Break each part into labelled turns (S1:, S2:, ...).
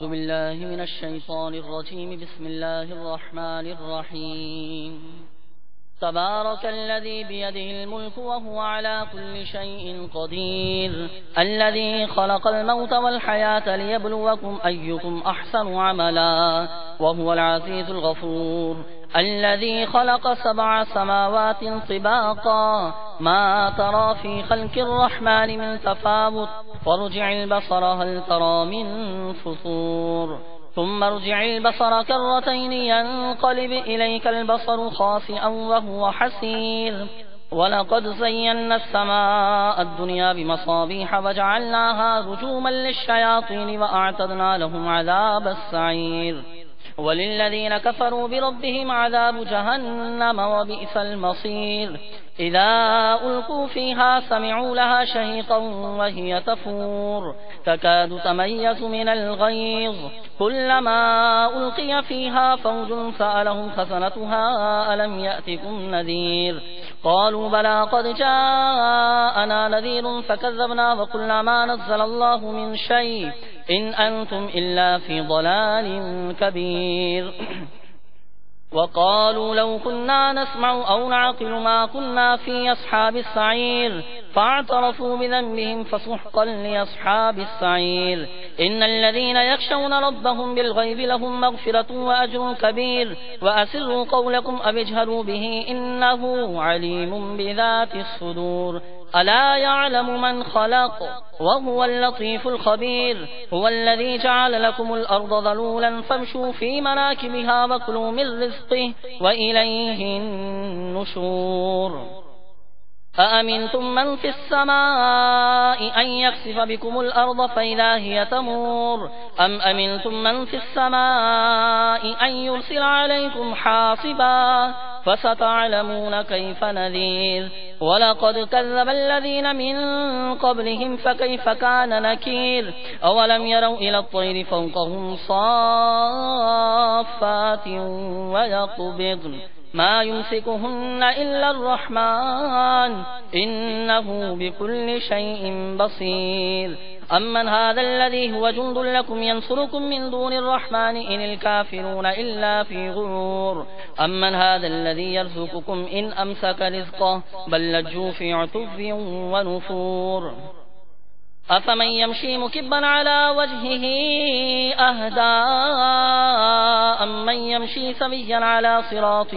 S1: أعوذ بالله من الشيطان الرجيم. بسم الله الرحمن الرحيم. تبارك الذي بيده الملك وهو على كل شيء قدير، الذي خلق الموت والحياة ليبلوكم أيكم أحسن عملا، وهو العزيز الغفور، الذي خلق 7 سماوات طباقا، ما ترى في خلق الرحمن من تفاوت، وارجع البصر هل ترى من فطور، ثم ارجع البصر كرتين ينقلب إليك البصر خاسئا وهو حسير، ولقد زينا السماء الدنيا بمصابيح وجعلناها رجوما للشياطين وأعتدنا لهم عذاب السعير، وللذين كفروا بربهم عذاب جهنم وبئس المصير. إذا ألقوا فيها سمعوا لها شهيقا وهي تفور، تكاد تميز من الغيظ، كلما ألقي فيها فوج سألهم خزنتها ألم يأتكم نذير، قالوا بلى قد جاءنا نذير فكذبنا وقلنا ما نزل الله من شيء إن أنتم إلا في ضلال كبير. وقالوا لو كنا نسمع أو نعقل ما كنا في أصحاب السعير، فاعترفوا بذنبهم فسحقا لأصحاب السعير. إن الذين يخشون ربهم بالغيب لهم مغفرة وأجر كبير. وأسروا قولكم أو اجهروا به إنه عليم بذات الصدور. ألا يعلم من خلق وهو اللطيف الخبير. هو الذي جعل لكم الأرض ذلولا فامشوا في مناكبها وكلوا من رزقه وإليه النشور. أأمنتم من في السماء أن يخسف بكم الأرض فإذا هي تمور، أم أمنتم من في السماء أن يرسل عليكم حاصبا، فستعلمون كيف نذير. ولقد كذب الذين من قبلهم فكيف كان نكير. أولم يروا إلى الطير فوقهم صافات ويقبضن ما يمسكهن إلا الرحمن إنه بكل شيء بصير. أمن هذا الذي هو جند لكم ينصركم من دون الرحمن إن الكافرون إلا في غرور. أمن هذا الذي يرزقكم إن أمسك رزقه بل لجوا في عتو ونفور. أفمن يمشي مكبا على وجهه أهدى أمن يمشي سويا على صراط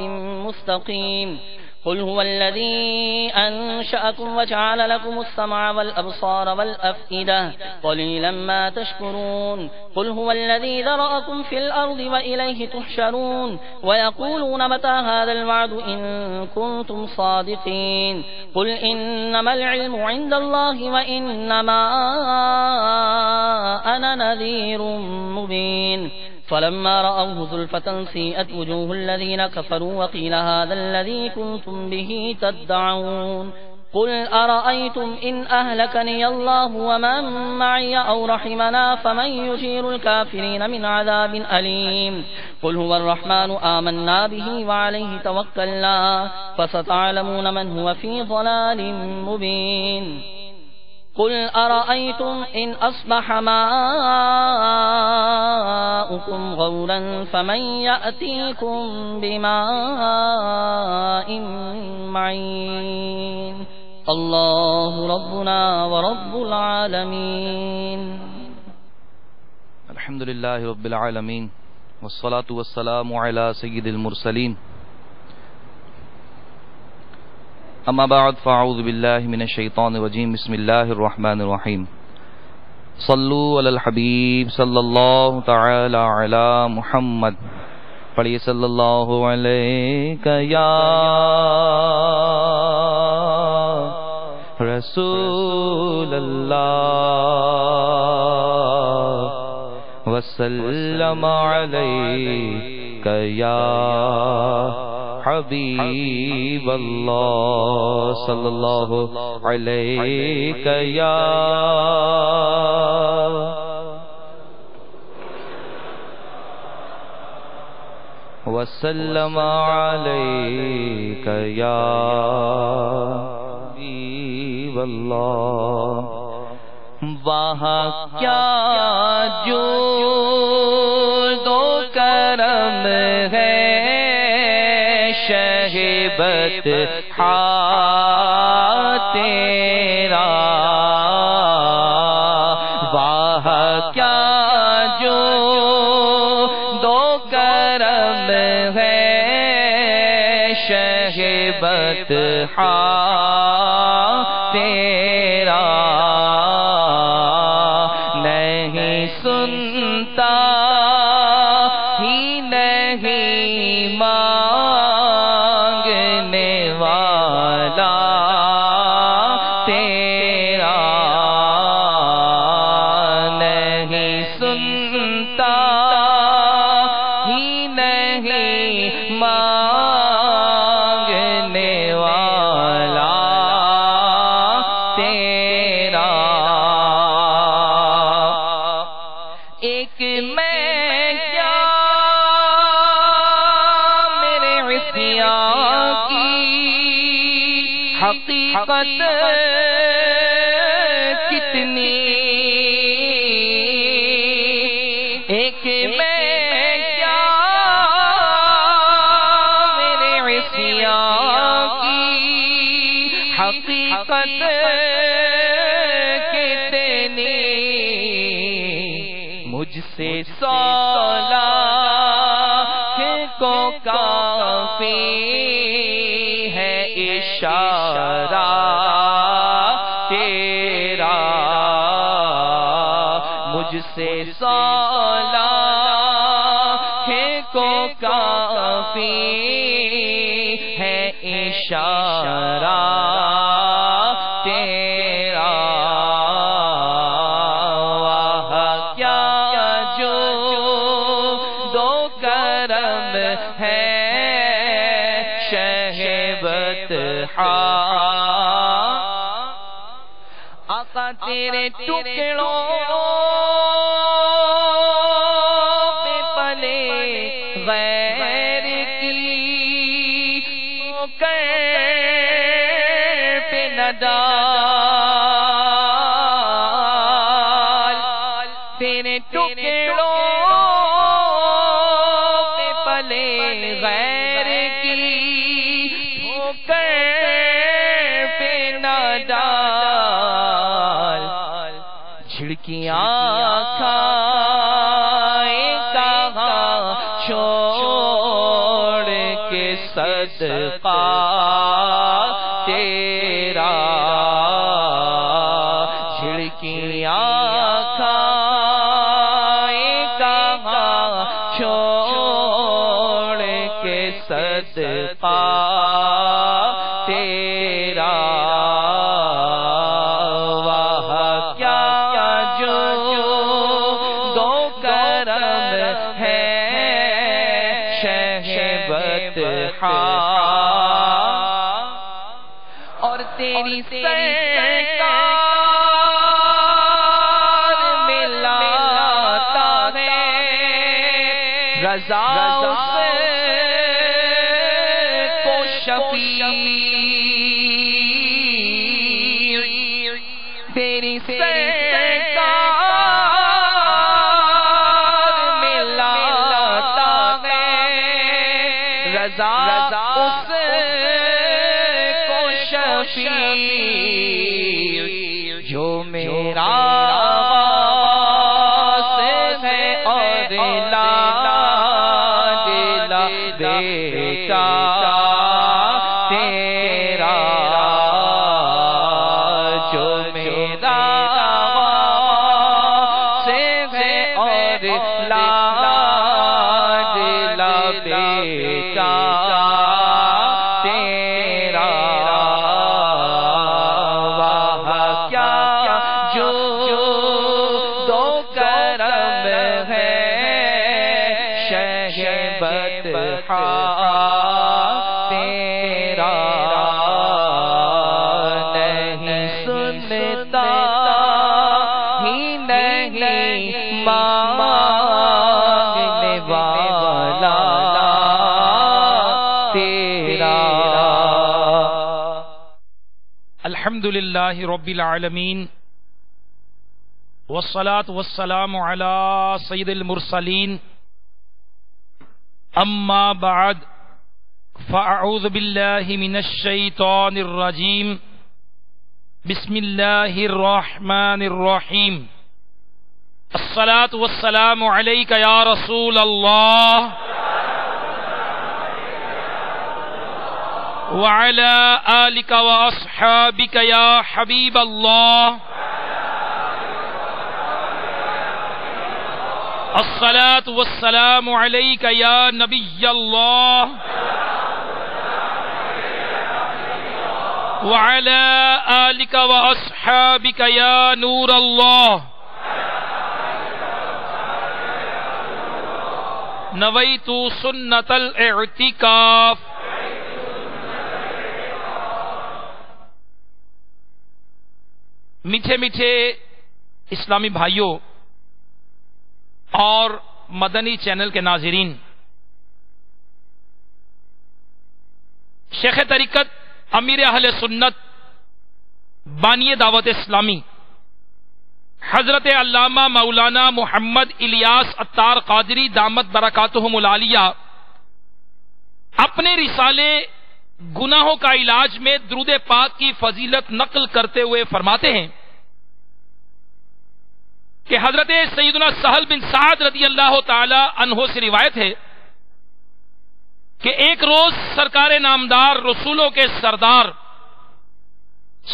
S1: مستقيم. قل هو الذي أنشأكم وجعل لكم السمع والأبصار والأفئدة قليلا ما تشكرون. قل هو الذي ذرأكم في الأرض وإليه تحشرون. ويقولون متى هذا الوعد إن كنتم صادقين. قل إنما العلم عند الله وإنما أنا نذير مبين. فلما رأوه زلفة سيئت وجوه الذين كفروا وقيل هذا الذي كنتم به تدعون. قل أرأيتم إن أهلكني الله ومن معي أو رحمنا فمن يجير الكافرين من عذاب أليم. قل هو الرحمن آمنا به وعليه توكلنا فستعلمون من هو في ضلال مبين. قل أرأيتم إن أصبح ماؤكم غورا فمن يأتيكم بماء معين. الله ربنا ورب العالمين.
S2: الحمد لله رب العالمين والصلاة والسلام على سيد المرسلين. اما بعد فاعوذ باللہ من الشیطان الرجیم. بسم اللہ الرحمن الرحیم. صلو علی الحبیب صلی اللہ تعالی علی محمد. پڑھیے صلی اللہ علیہ یا رسول اللہ وسلم علیک یا حبیب اللہ صلی اللہ علیہ یا وسلم علیک یا حبیب اللہ. وہاں کیا جو کرم ہے شہبت تیرا، واہ کیا جو دو کرم ہے شہبت تیرا، نہیں سنتا ہی نہیں مانگنے والا تیرا، نہیں سنتا ہی نہیں مانگنے والا تیرا، ایک میں کیا میرے عصیان کی حقیقت کتنی، ایک میں کیا میرے عصیان کی حقیقت کتنی، مجھ سے سولا کو کافی ہے اشارہ تیرا، مجھ سے سولا کو کافی ہے اشارہ تیرا، شہبت آقا تیرے ٹکڑوں پہ پلے غیر کی کر پہ نہ ڈال، تیرے ٹکڑوں پہ پلے غیر کی پہ نہ ڈال، جھڑکیاں کھائے کہاں چھوڑ کے صدقہ تیرا، جھڑکیاں کھائے کہاں چھوڑ کے صدقہ تیرا، واہ کیا جو دو کرم ہے شہبت اور تیری سرکار میں لاتا ہے رضا کو شفیع، تیری سرکار میں لاتا ہے رضا اس کو شفیع، جو میرا ہے اور لا بیٹا تیرا، جو میرا سے ہے اور لا بیٹا تیرا، واہ کیا جو دو کرم ہے شہبت تیرا، نہیں سنتا ہی نہیں مانگنے والا تیرا۔
S3: الحمدللہ رب العالمین والصلاة والسلام علی سید المرسلین أما بعد فأعوذ بالله من الشيطان الرجيم بسم الله الرحمن الرحيم الصلاة والسلام عليك يا رسول الله وعلى آلك وأصحابك يا حبيب الله الصلاة والسلام عليك يا نبي الله وعلى آلك وأصحابك يا نور الله نويت سنة الاعتكاف. میٹھے میٹھے اسلامی بھائیوں اور مدنی چینل کے ناظرین، شیخ طریقت امیر اہل سنت بانی دعوت اسلامی حضرت علامہ مولانا محمد الیاس عطار قادری دامت برکاتہم العالیہ اپنے رسالے گناہوں کا علاج میں درود پاک کی فضیلت نقل کرتے ہوئے فرماتے ہیں کہ حضرت سیدنا سہل بن سعد رضی اللہ تعالی عنہ سے روایت ہے کہ ایک روز سرکار نامدار رسولوں کے سردار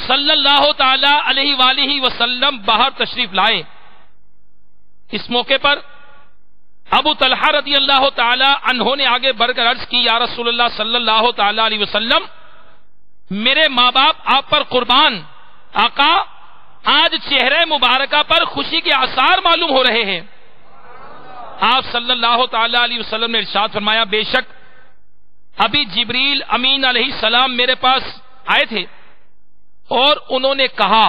S3: صلی اللہ تعالی علیہ وآلہ وسلم باہر تشریف لائے. اس موقع پر ابو طلحہ رضی اللہ تعالی عنہ نے آگے بڑھ کر عرض کی، یا رسول اللہ صلی اللہ تعالی علیہ وسلم، میرے ماں باپ آپ پر قربان. آقا، آج چہرے مبارکہ پر خوشی کے آثار معلوم ہو رہے ہیں. آپ صلی اللہ تعالی علیہ وسلم نے ارشاد فرمایا، بے شک ابھی جبریل امین علیہ السلام میرے پاس آئے تھے اور انہوں نے کہا،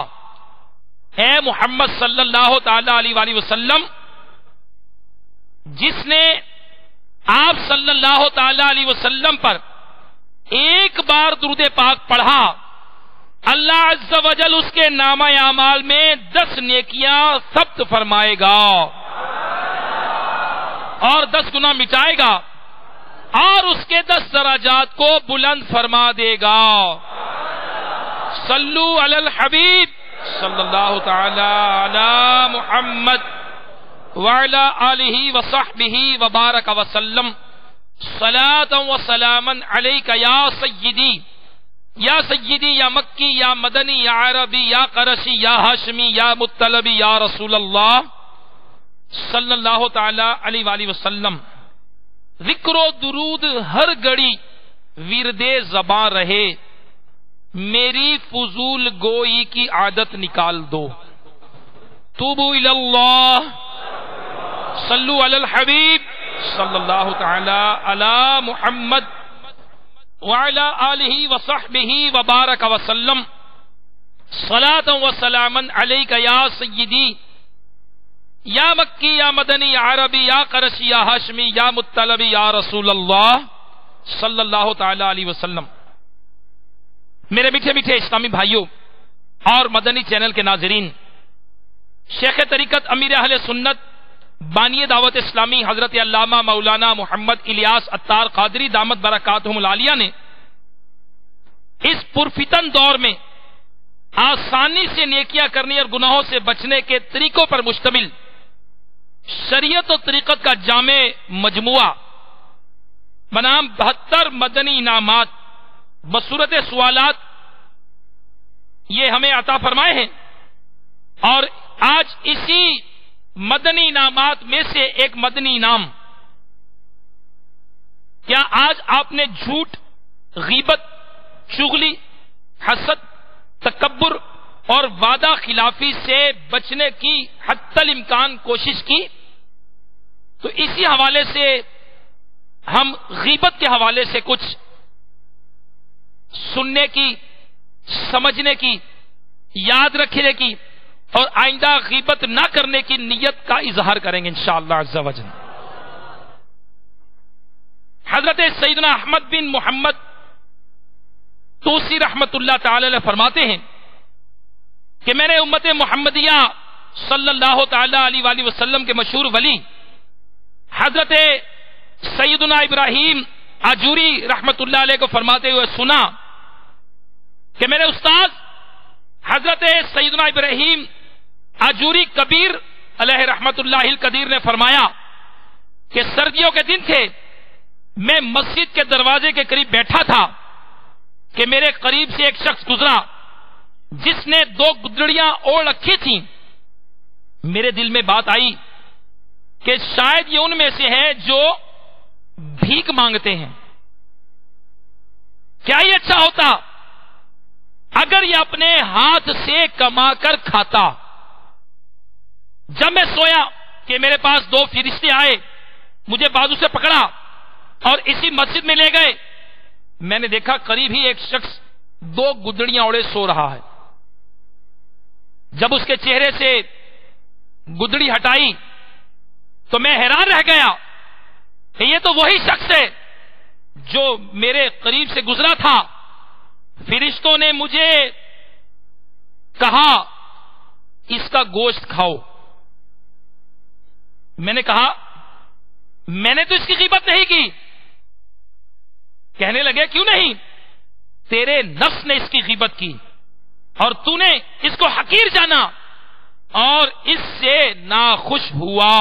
S3: اے محمد صلی اللہ تعالی علیہ وآلہ وسلم، جس نے آپ صلی اللہ تعالی علیہ وسلم پر ایک بار درود پاک پڑھا، اللہ عز و جل اس کے نامہ اعمال میں 10 نیکیاں ثبت فرمائے گا اور 10 گناہ مٹائے گا اور اس کے 10 درجات کو بلند فرما دے گا. صلو علی الحبیب صلی اللہ تعالی علی محمد وعلی آلہ وصحبہ وبارک وسلم. صلاۃ و سلاما علیک یا سیدی یا سیدی یا مکی یا مدنی یا عربی یا قرشی یا ہاشمی یا مطلبی یا رسول اللہ صلی اللہ تعالی علیہ وآلہ وسلم. ذکر و درود ہر گھڑی ورد زباں رہے، میری فضول گوئی کی عادت نکال دو. توبو الی اللہ، صلو علی الحبیب صلی اللہ تعالی علی محمد وعلی آلہ وصحبہ وبارک وسلم. صلاۃ و سلاما علیک یا سیدی یا مکی یا مدنی یا عربی یا قرشی یا ہاشمی یا مطلبی یا رسول اللہ صلی اللہ تعالی علیہ وسلم. میرے میٹھے میٹھے اسلامی بھائیوں اور مدنی چینل کے ناظرین، شیخ طریقت امیر اہل سنت بانی دعوت اسلامی حضرت علامہ مولانا محمد الیاس عطار قادری دامت برکاتہم العالیہ نے اس پرفتن دور میں آسانی سے نیکیاں کرنے اور گناہوں سے بچنے کے طریقوں پر مشتمل شریعت و طریقت کا جامع مجموعہ بنام 72 مدنی انعامات بصورت سوالات یہ ہمیں عطا فرمائے ہیں. اور آج اسی مدنی انعامات میں سے ایک مدنی انعام، کیا آج آپ نے جھوٹ، غیبت، چغلی، حسد، تکبر اور وعدہ خلافی سے بچنے کی حتی الامکان کوشش کی؟ تو اسی حوالے سے ہم غیبت کے حوالے سے کچھ سننے کی، سمجھنے کی، یاد رکھنے کی اور آئندہ غیبت نہ کرنے کی نیت کا اظہار کریں گے انشاءاللہ عز و جل. حضرت سیدنا احمد بن محمد توسی رحمت اللہ تعالی علیہ فرماتے ہیں کہ میں نے امت محمدیہ صلی اللہ تعالی علیہ وآلہ وسلم کے مشہور ولی حضرت سیدنا ابراہیم آجوری رحمت اللہ علیہ کو فرماتے ہوئے سنا کہ میرے استاد حضرت سیدنا ابراہیم آجوری کبیر علیہ رحمت اللہ القدیر نے فرمایا کہ سردیوں کے دن تھے، میں مسجد کے دروازے کے قریب بیٹھا تھا کہ میرے قریب سے ایک شخص گزرا جس نے 2 گدڑیاں اوڑھ رکھی تھیں۔ میرے دل میں بات آئی کہ شاید یہ ان میں سے ہے جو بھیک مانگتے ہیں۔ کیا یہ اچھا ہوتا اگر یہ اپنے ہاتھ سے کما کر کھاتا؟ جب میں سویا کہ میرے پاس 2 فرشتے آئے، مجھے بازو سے پکڑا اور اسی مسجد میں لے گئے۔ میں نے دیکھا قریب ہی ایک شخص 2 گدڑیاں اوڑے سو رہا ہے۔ جب اس کے چہرے سے گدڑی ہٹائی تو میں حیران رہ گیا کہ یہ تو وہی شخص ہے جو میرے قریب سے گزرا تھا۔ فرشتوں نے مجھے کہا اس کا گوشت کھاؤ۔ میں نے کہا میں نے تو اس کی غیبت نہیں کی۔ کہنے لگے کیوں نہیں؟ تیرے نفس نے اس کی غیبت کی اور تو نے اس کو حقیر جانا اور اس سے ناخوش ہوا۔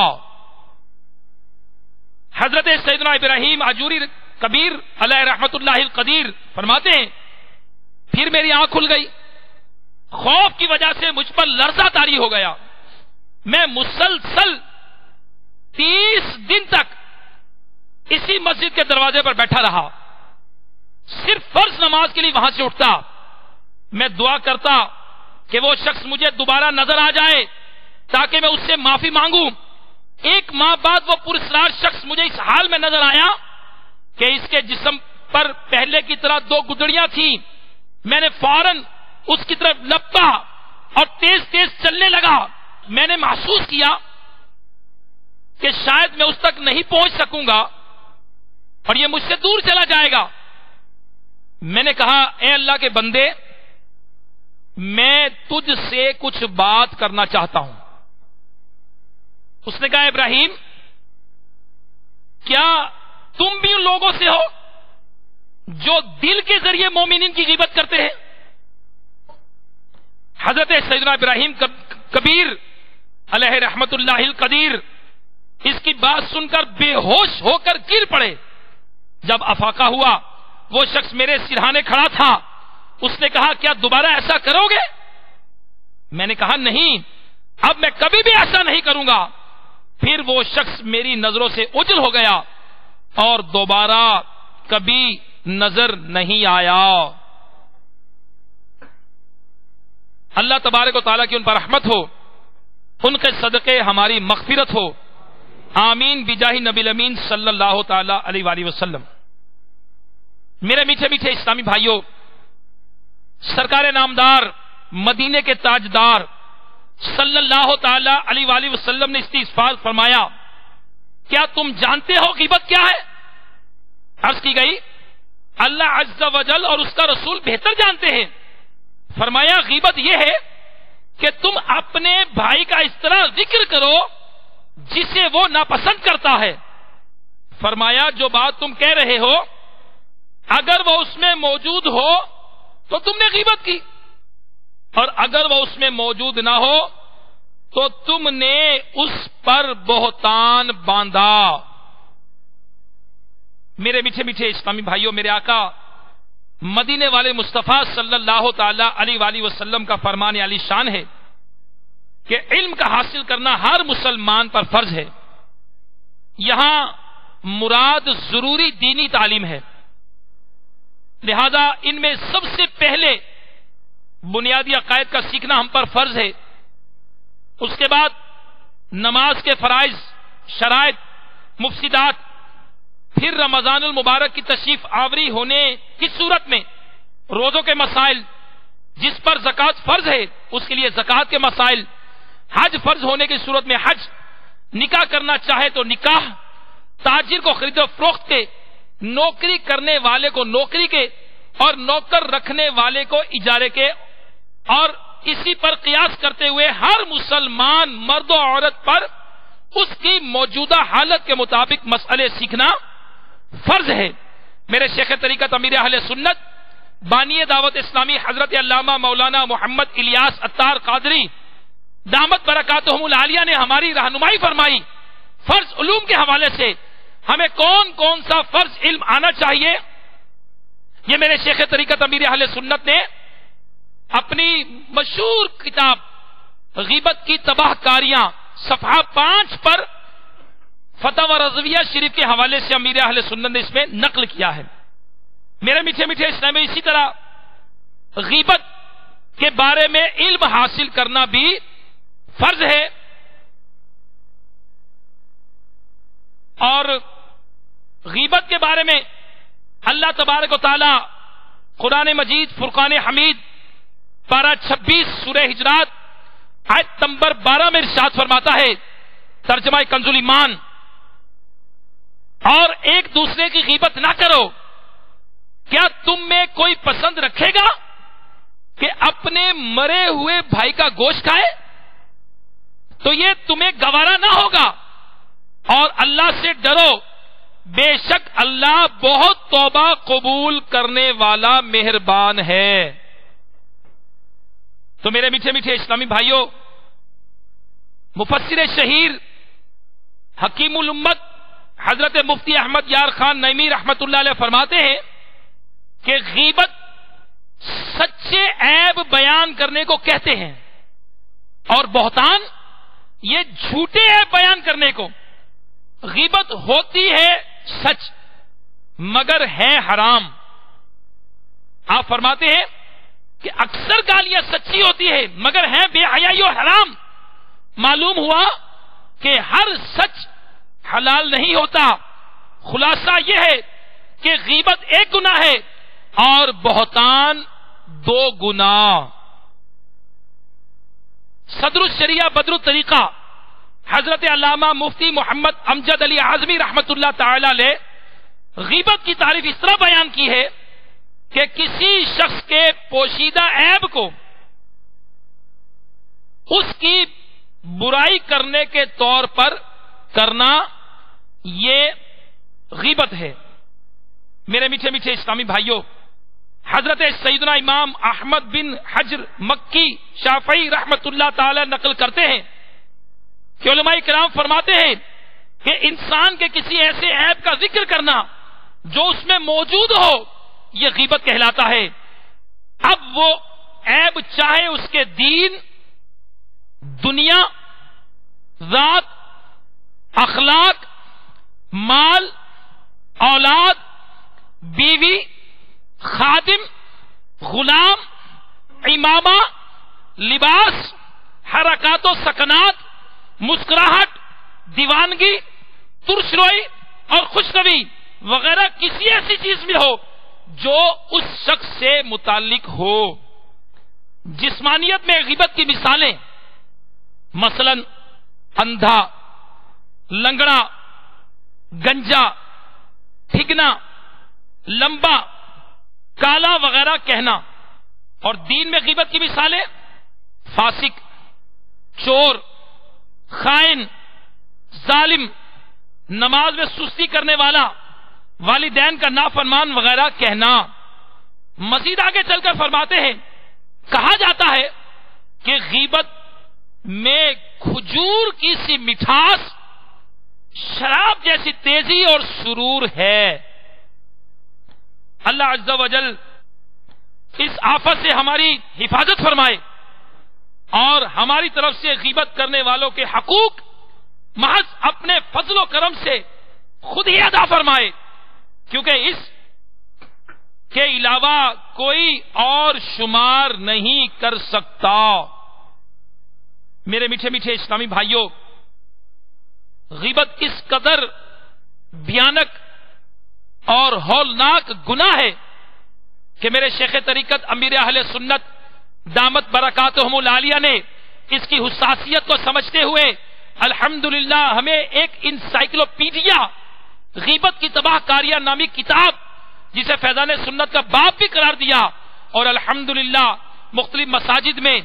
S3: حضرت سیدنا ابراہیم آجوری کبیر علیہ رحمت اللہ القدیر فرماتے ہیں پھر میری آنکھ کھل گئی، خوف کی وجہ سے مجھ پر لرزہ طاری ہو گیا۔ میں مسلسل 30 دن تک اسی مسجد کے دروازے پر بیٹھا رہا، صرف فرض نماز کے لیے وہاں سے اٹھتا۔ میں دعا کرتا کہ وہ شخص مجھے دوبارہ نظر آ جائے تاکہ میں اس سے معافی مانگوں۔ 1 ماہ بعد وہ پراسرار شخص مجھے اس حال میں نظر آیا کہ اس کے جسم پر پہلے کی طرح 2 گدڑیاں تھیں۔ میں نے فوراً اس کی طرف لپٹا اور تیز تیز چلنے لگا۔ میں نے محسوس کیا کہ شاید میں اس تک نہیں پہنچ سکوں گا اور یہ مجھ سے دور چلا جائے گا۔ میں نے کہا اے اللہ کے بندے، میں تجھ سے کچھ بات کرنا چاہتا ہوں۔ اس نے کہا ابراہیم کیا تم بھی ان لوگوں سے ہو جو دل کے ذریعے مومنین کی غیبت کرتے ہیں؟ حضرت سیدنا ابراہیم کبیر علیہ رحمت اللہ القدیر اس کی بات سن کر بے ہوش ہو کر گر پڑے۔ جب افاقہ ہوا وہ شخص میرے سرہانے کھڑا تھا، اس نے کہا کیا دوبارہ ایسا کرو گے؟ میں نے کہا نہیں، اب میں کبھی بھی ایسا نہیں کروں گا۔ پھر وہ شخص میری نظروں سے اوجھل ہو گیا اور دوبارہ کبھی نظر نہیں آیا۔ اللہ تبارک و تعالیٰ کی ان پر رحمت ہو، ان کے صدقے ہماری مغفرت ہو، آمین بجاہ نبی الامین صلی اللہ تعالی علیہ وآلہ وسلم۔ میرے میٹھے میٹھے اسلامی بھائیوں، سرکار نامدار مدینے کے تاجدار صلی اللہ تعالی علیہ وآلہ وسلم نے استغفار فرمایا کیا تم جانتے ہو غیبت کیا ہے؟ عرض کی گئی اللہ عز و جل اور اس کا رسول بہتر جانتے ہیں۔ فرمایا غیبت یہ ہے کہ تم اپنے بھائی کا اس طرح ذکر کرو جسے وہ ناپسند کرتا ہے۔ فرمایا جو بات تم کہہ رہے ہو اگر وہ اس میں موجود ہو تو تم نے غیبت کی، اور اگر وہ اس میں موجود نہ ہو تو تم نے اس پر بہتان باندھا۔ میرے میٹھے میٹھے اسلامی بھائیوں، میرے آقا مدینے والے مصطفیٰ صلی اللہ تعالی علیہ وآلہ وسلم کا فرمان علی شان ہے کہ علم کا حاصل کرنا ہر مسلمان پر فرض ہے۔ یہاں مراد ضروری دینی تعلیم ہے، لہذا ان میں سب سے پہلے بنیادی عقائد کا سیکھنا ہم پر فرض ہے۔ اس کے بعد نماز کے فرائض، شرائط، مفسدات، پھر رمضان المبارک کی تشریف آوری ہونے کی صورت میں روزوں کے مسائل، جس پر زکوٰۃ فرض ہے اس کے لیے زکوٰۃ کے مسائل، حج فرض ہونے کی صورت میں حج، نکاح کرنا چاہے تو نکاح، تاجر کو خرید و فروخت کے، نوکری کرنے والے کو نوکری کے اور نوکر رکھنے والے کو اجارے کے، اور اسی پر قیاس کرتے ہوئے ہر مسلمان مرد و عورت پر اس کی موجودہ حالت کے مطابق مسئلے سیکھنا فرض ہے۔ میرے شیخ طریقت امیر اہل سنت بانی دعوت اسلامی حضرت علامہ مولانا محمد الیاس عطار قادری دامت برکاتہم العالیہ نے ہماری رہنمائی فرمائی فرض علوم کے حوالے سے ہمیں کون کون سا فرض علم آنا چاہیے۔ یہ میرے شیخ طریقت امیر اہل سنت نے اپنی مشہور کتاب غیبت کی تباہ کاریاں صفحہ 5 پر فتح رضویہ شریف کے حوالے سے امیر اہل سنت نے اس میں نقل کیا ہے۔ میرے میٹھے میٹھے اسلام میں اسی طرح غیبت کے بارے میں علم حاصل کرنا بھی فرض ہے، اور غیبت کے بارے میں اللہ تبارک و تعالی قرآن مجید فرقان حمید پارہ 26 سورہ ہجرات آیت نمبر 12 میں ارشاد فرماتا ہے، ترجمہ کنز الایمان، اور ایک دوسرے کی غیبت نہ کرو، کیا تم میں کوئی پسند رکھے گا کہ اپنے مرے ہوئے بھائی کا گوشت کھائے؟ تو یہ تمہیں گوارا نہ ہوگا، اور اللہ سے ڈرو، بے شک اللہ بہت توبہ قبول کرنے والا مہربان ہے۔ تو میرے میٹھے میٹھے اسلامی بھائیوں، مفسر شہیر حکیم الامت حضرت مفتی احمد یار خان نعیمی رحمت اللہ علیہ فرماتے ہیں کہ غیبت سچے عیب بیان کرنے کو کہتے ہیں، اور بہتان یہ جھوٹے عیب بیان کرنے کو۔ غیبت ہوتی ہے سچ مگر ہے حرام۔ آپ فرماتے ہیں کہ اکثر گالیاں سچی ہوتی ہے مگر ہیں بے حیائی و حرام۔ معلوم ہوا کہ ہر سچ حلال نہیں ہوتا۔ خلاصہ یہ ہے کہ غیبت ایک گناہ ہے اور بہتان 2 گناہ۔ صدر الشریعہ بدر الطریقہ حضرت علامہ مفتی محمد امجد علی اعظمی رحمت اللہ تعالی علیہ غیبت کی تعریف اس طرح بیان کی ہے کہ کسی شخص کے پوشیدہ عیب کو اس کی برائی کرنے کے طور پر کرنا، یہ غیبت ہے۔ میرے میٹھے میٹھے اسلامی بھائیوں، حضرت سیدنا امام احمد بن حجر مکی شافعی رحمت اللہ تعالی نقل کرتے ہیں کہ علماء کرام فرماتے ہیں کہ انسان کے کسی ایسے عیب کا ذکر کرنا جو اس میں موجود ہو، یہ غیبت کہلاتا ہے۔ اب وہ عیب چاہے اس کے دین، دنیا، ذات، اخلاق، مال، اولاد، بیوی، خادم، غلام، امامہ، لباس، حرکات و سکنات، مسکراہٹ، دیوانگی، ترش روئی اور خوش روی وغیرہ کسی ایسی چیز میں ہو جو اس شخص سے متعلق ہو۔ جسمانیت میں غیبت کی مثالیں مثلا اندھا، لنگڑا، گنجا، ٹھگنا، لمبا، کالا وغیرہ کہنا، اور دین میں غیبت کی مثالیں فاسق، چور، خائن، ظالم، نماز میں سستی کرنے والا، والدین کا نافرمان وغیرہ کہنا۔ مزید آگے چل کر فرماتے ہیں، کہا جاتا ہے کہ غیبت میں کھجور کی سی مٹھاس، شراب جیسی تیزی اور سرور ہے۔ اللہ عز و جل اس آفت سے ہماری حفاظت فرمائے اور ہماری طرف سے غیبت کرنے والوں کے حقوق محض اپنے فضل و کرم سے خود ہی ادا فرمائے، کیونکہ اس کے علاوہ کوئی اور شمار نہیں کر سکتا۔ میرے میٹھے میٹھے اسلامی بھائیوں، غیبت اس قدر بھیانک اور ہولناک گناہ ہے کہ میرے شیخ طریقت امیر اہل سنت دامت برکاتہم العالیہ نے اس کی حساسیت کو سمجھتے ہوئے الحمدللہ ہمیں ایک انسائکلوپیڈیا غیبت کی تباہ کاریاں نامی کتاب، جسے فیضان سنت کا باب بھی قرار دیا، اور الحمدللہ مختلف مساجد میں،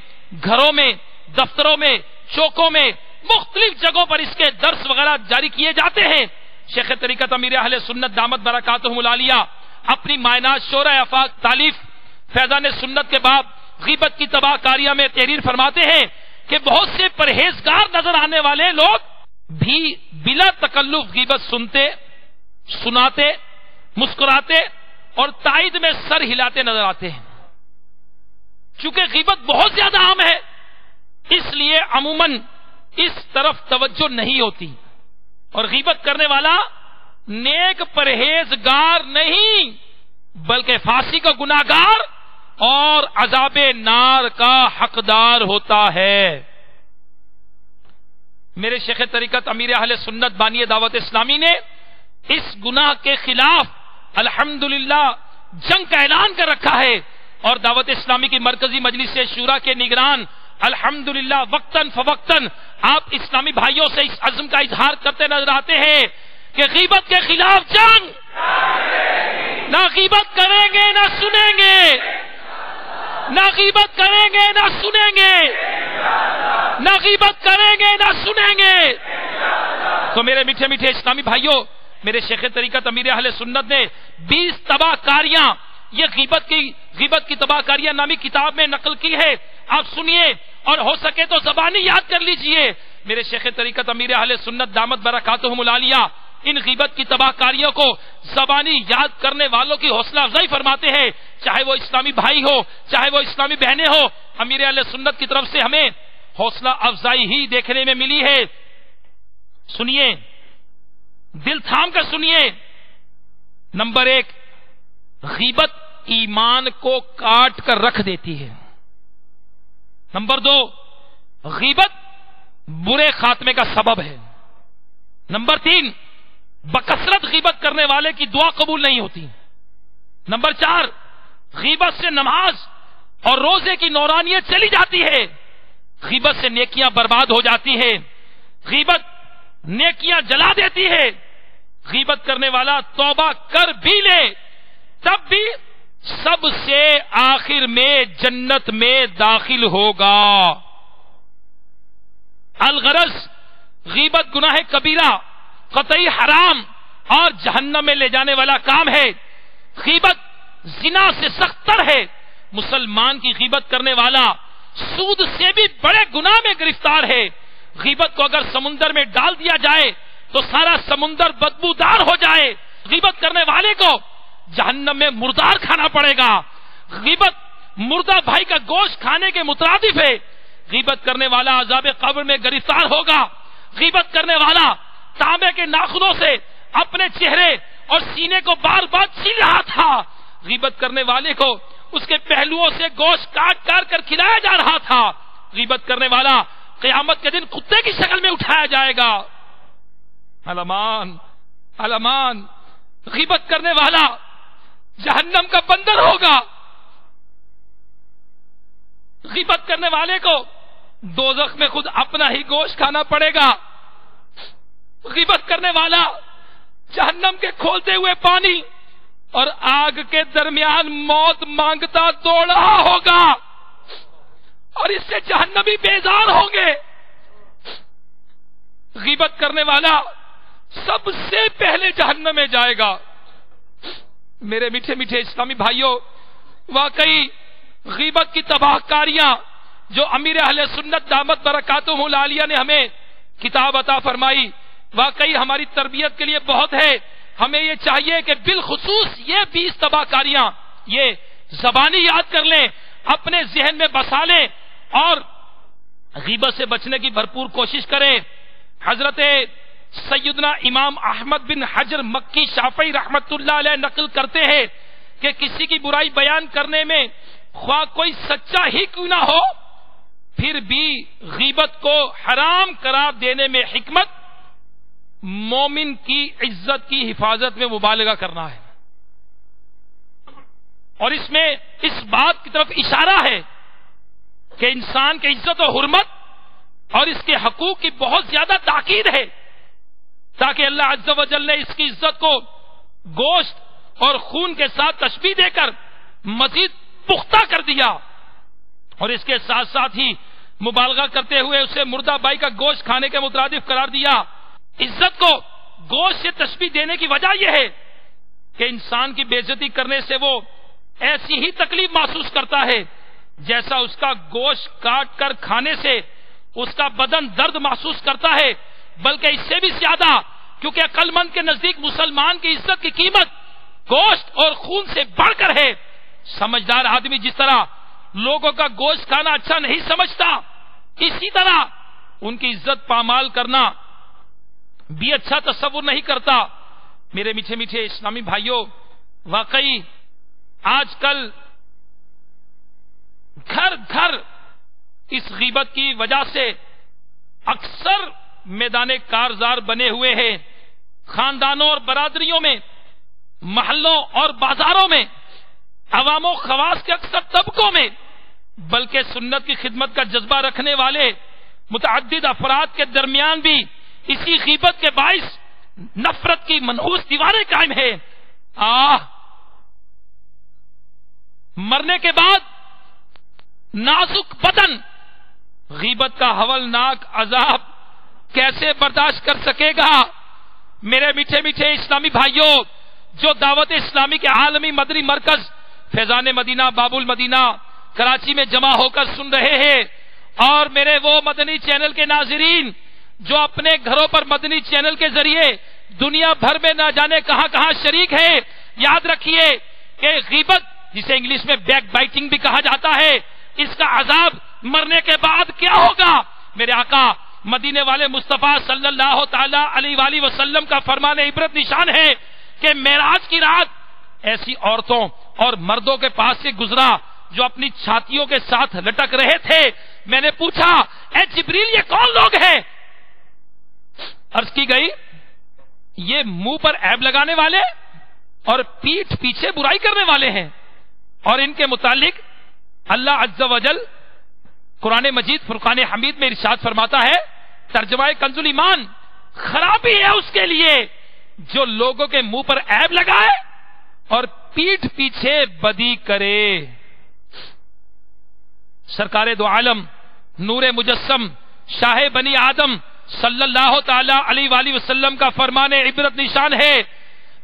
S3: گھروں میں، دفتروں میں، چوکوں میں، مختلف جگہوں پر اس کے درس وغیرہ جاری کیے جاتے ہیں۔ شیخ طریقت امیر اہل سنت دامت برکاتہم العالیہ اپنی مائنات شورہ آفاق تالیف فیضان سنت کے باب غیبت کی تباہ کاریاں میں تحریر فرماتے ہیں کہ بہت سے پرہیزگار نظر آنے والے لوگ بھی بلا تکلف غیبت سنتے، سناتے، مسکراتے اور تائید میں سر ہلاتے نظر آتے ہیں۔ چونکہ غیبت بہت زیادہ عام ہے اس لیے عموماً اس طرف توجہ نہیں ہوتی، اور غیبت کرنے والا نیک پرہیزگار نہیں بلکہ فاسق و گناہگار اور عذاب نار کا حقدار ہوتا ہے۔ میرے شیخ طریقت امیر اہل سنت بانی دعوت اسلامی نے اس گناہ کے خلاف الحمدللہ جنگ کا اعلان کر رکھا ہے، اور دعوت اسلامی کی مرکزی مجلس شورا کے نگران الحمدللہ وقتاً فوقتاً آپ اسلامی بھائیوں سے اس عزم کا اظہار کرتے نظر آتے ہیں کہ غیبت کے خلاف جنگ، نہ غیبت کریں گے نہ سنیں گے، نہ غیبت کریں گے نہ سنیں گے، نہ غیبت کریں گے نہ سنیں گے۔ تو میرے میٹھے میٹھے اسلامی بھائیوں، میرے شیخ طریقت امیر اہل سنت نے 20 تباہ کاریاں یہ غیبت کی تباہ کاریاں نامی کتاب میں نقل کی ہے، آپ سنیے اور ہو سکے تو زبانی یاد کر لیجئے۔ میرے شیخ طریقت امیر اہل سنت دامت برکاتہم العالیہ ان غیبت کی تباہ کاریوں کو زبانی یاد کرنے والوں کی حوصلہ افزائی فرماتے ہیں، چاہے وہ اسلامی بھائی ہو چاہے وہ اسلامی بہنیں ہو۔ امیر اہل سنت کی طرف سے ہمیں حوصلہ افزائی ہی دیکھنے میں ملی ہے۔ سنیے، دل تھام کر سنیے۔ نمبر 1، غیبت ایمان کو کاٹ کر رکھ دیتی ہے۔ نمبر 2، غیبت برے خاتمے کا سبب ہے۔ نمبر 3، بکثرت غیبت کرنے والے کی دعا قبول نہیں ہوتی۔ نمبر 4، غیبت سے نماز اور روزے کی نورانیت چلی جاتی ہے، غیبت سے نیکیاں برباد ہو جاتی ہیں، غیبت نیکیاں جلا دیتی ہے۔ غیبت کرنے والا توبہ کر بھی لے تب بھی سب سے آخر میں جنت میں داخل ہوگا۔ الغرض غیبت گناہ کبیرہ، قطعی حرام اور جہنم میں لے جانے والا کام ہے۔ غیبت زنا سے سخت تر ہے۔ مسلمان کی غیبت کرنے والا سود سے بھی بڑے گناہ میں گرفتار ہے۔ غیبت کو اگر سمندر میں ڈال دیا جائے تو سارا سمندر بدبودار ہو جائے۔ غیبت کرنے والے کو جہنم میں مردار کھانا پڑے گا۔ غیبت مردہ بھائی کا گوشت کھانے کے مترادف ہے۔ غیبت کرنے والا عذاب قبر میں گرفتار ہوگا۔ غیبت کرنے والا تانبے کے ناخنوں سے اپنے چہرے اور سینے کو بار بار چھیل رہا تھا۔ غیبت کرنے والے کو اس کے پہلوؤں سے گوشت کاٹ کاٹ کر کھلایا جا رہا تھا۔ غیبت کرنے والا قیامت کے دن کتے کی شکل میں اٹھایا جائے گا۔ علمان علمان، غیبت کرنے والا جہنم کا بندر ہوگا۔ غیبت کرنے والے کو دوزخ میں خود اپنا ہی گوشت کھانا پڑے گا۔ غیبت کرنے والا جہنم کے کھولتے ہوئے پانی اور آگ کے درمیان موت مانگتا دوڑ رہا ہوگا، اور اس سے جہنمی بیزار ہوں گے۔ غیبت کرنے والا سب سے پہلے جہنم میں جائے گا۔ میرے میٹھے میٹھے اسلامی بھائیوں، واقعی غیبت کی تباہ کاریاں جو امیر اہل سنت دامت برکاتہم العالیہ نے ہمیں کتاب عطا فرمائی، واقعی ہماری تربیت کے لیے بہت ہے۔ ہمیں یہ چاہیے کہ بالخصوص یہ 20 تباہ کاریاں یہ زبانی یاد کر لیں، اپنے ذہن میں بسا لیں اور غیبت سے بچنے کی بھرپور کوشش کریں۔ حضرت سیدنا امام احمد بن حجر مکی شافعی رحمت اللہ علیہ نقل کرتے ہیں کہ کسی کی برائی بیان کرنے میں خواہ کوئی سچا ہی کیوں نہ ہو، پھر بھی غیبت کو حرام قرار دینے میں حکمت مومن کی عزت کی حفاظت میں مبالغہ کرنا ہے، اور اس میں اس بات کی طرف اشارہ ہے کہ انسان کی عزت و حرمت اور اس کے حقوق کی بہت زیادہ تاکید ہے، تاکہ اللہ عز و جل نے اس کی عزت کو گوشت اور خون کے ساتھ تشبیہ دے کر مزید پختہ کر دیا، اور اس کے ساتھ ساتھ ہی مبالغہ کرتے ہوئے اسے مردہ بائی کا گوشت کھانے کے مترادف قرار دیا۔ عزت کو گوشت سے تشبیہ دینے کی وجہ یہ ہے کہ انسان کی بے عزتی کرنے سے وہ ایسی ہی تکلیف محسوس کرتا ہے جیسا اس کا گوشت کاٹ کر کھانے سے اس کا بدن درد محسوس کرتا ہے، بلکہ اس سے بھی زیادہ، کیونکہ عقل مند کے نزدیک مسلمان کی عزت کی قیمت گوشت اور خون سے بڑھ کر ہے۔ سمجھدار آدمی جس طرح لوگوں کا گوشت کھانا اچھا نہیں سمجھتا، اسی طرح ان کی عزت پامال کرنا بھی اچھا تصور نہیں کرتا۔ میرے میٹھے میٹھے اسلامی بھائیوں، واقعی آج کل گھر گھر اس غیبت کی وجہ سے اکثر میدان کارزار بنے ہوئے ہیں۔ خاندانوں اور برادریوں میں، محلوں اور بازاروں میں، عوام و خواص کے اکثر طبقوں میں، بلکہ سنت کی خدمت کا جذبہ رکھنے والے متعدد افراد کے درمیان بھی اسی غیبت کے باعث نفرت کی منحوس دیواریں قائم ہیں۔ مرنے کے بعد نازک بدن غیبت کا ہولناک عذاب کیسے برداشت کر سکے گا؟ میرے میٹھے میٹھے اسلامی بھائیوں، جو دعوت اسلامی کے عالمی مدنی مرکز فیضان مدینہ باب المدینہ کراچی میں جمع ہو کر سن رہے ہیں، اور میرے وہ مدنی چینل کے ناظرین جو اپنے گھروں پر مدنی چینل کے ذریعے دنیا بھر میں نہ جانے کہاں کہاں شریک ہے، یاد رکھیے کہ غیبت، جسے انگلش میں بیک بائٹنگ بھی کہا جاتا ہے، اس کا عذاب مرنے کے بعد کیا ہوگا؟ میرے آقا مدینے والے مصطفیٰ صلی اللہ تعالی علیہ وآلہ وسلم کا فرمان عبرت نشان ہے کہ معراج کی رات ایسی عورتوں اور مردوں کے پاس سے گزرا جو اپنی چھاتیوں کے ساتھ لٹک رہے تھے۔ میں نے پوچھا، اے جبریل یہ کون لوگ ہیں؟ عرض کی گئی، یہ منہ پر عیب لگانے والے اور پیٹھ پیچھے برائی کرنے والے ہیں، اور ان کے متعلق اللہ عز و جل قرآن مجید فرقان حمید میں ارشاد فرماتا ہے، ترجمہ کنز الایمان، خرابی ہے اس کے لیے جو لوگوں کے منہ پر عیب لگائے اور پیٹھ پیچھے بدی کرے۔ سرکار دو عالم نور مجسم شاہ بنی آدم صلی اللہ تعالی علیہ وآلہ وسلم کا فرمان عبرت نشان ہے،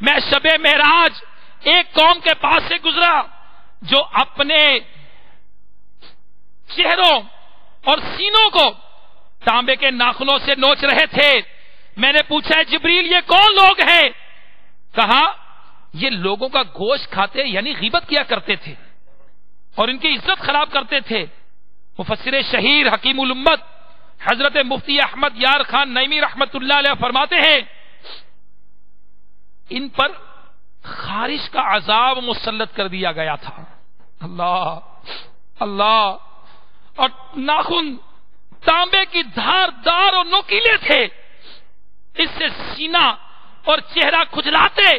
S3: میں شب معراج ایک قوم کے پاس سے گزرا جو اپنے چہروں اور سینوں کو تانبے کے ناخنوں سے نوچ رہے تھے۔ میں نے پوچھا، جبریل یہ کون لوگ ہیں؟ کہا، یہ لوگوں کا گوشت کھاتے یعنی غیبت کیا کرتے تھے اور ان کی عزت خراب کرتے تھے۔ مفسر شہیر حکیم الامت حضرت مفتی احمد یار خان نعیمی رحمت اللہ علیہ فرماتے ہیں، ان پر خارش کا عذاب مسلط کر دیا گیا تھا۔ اللہ اللہ، اور ناخن تانبے کی دھار دار اور نوکیلے تھے، اس سے سینہ اور چہرہ کھجلاتے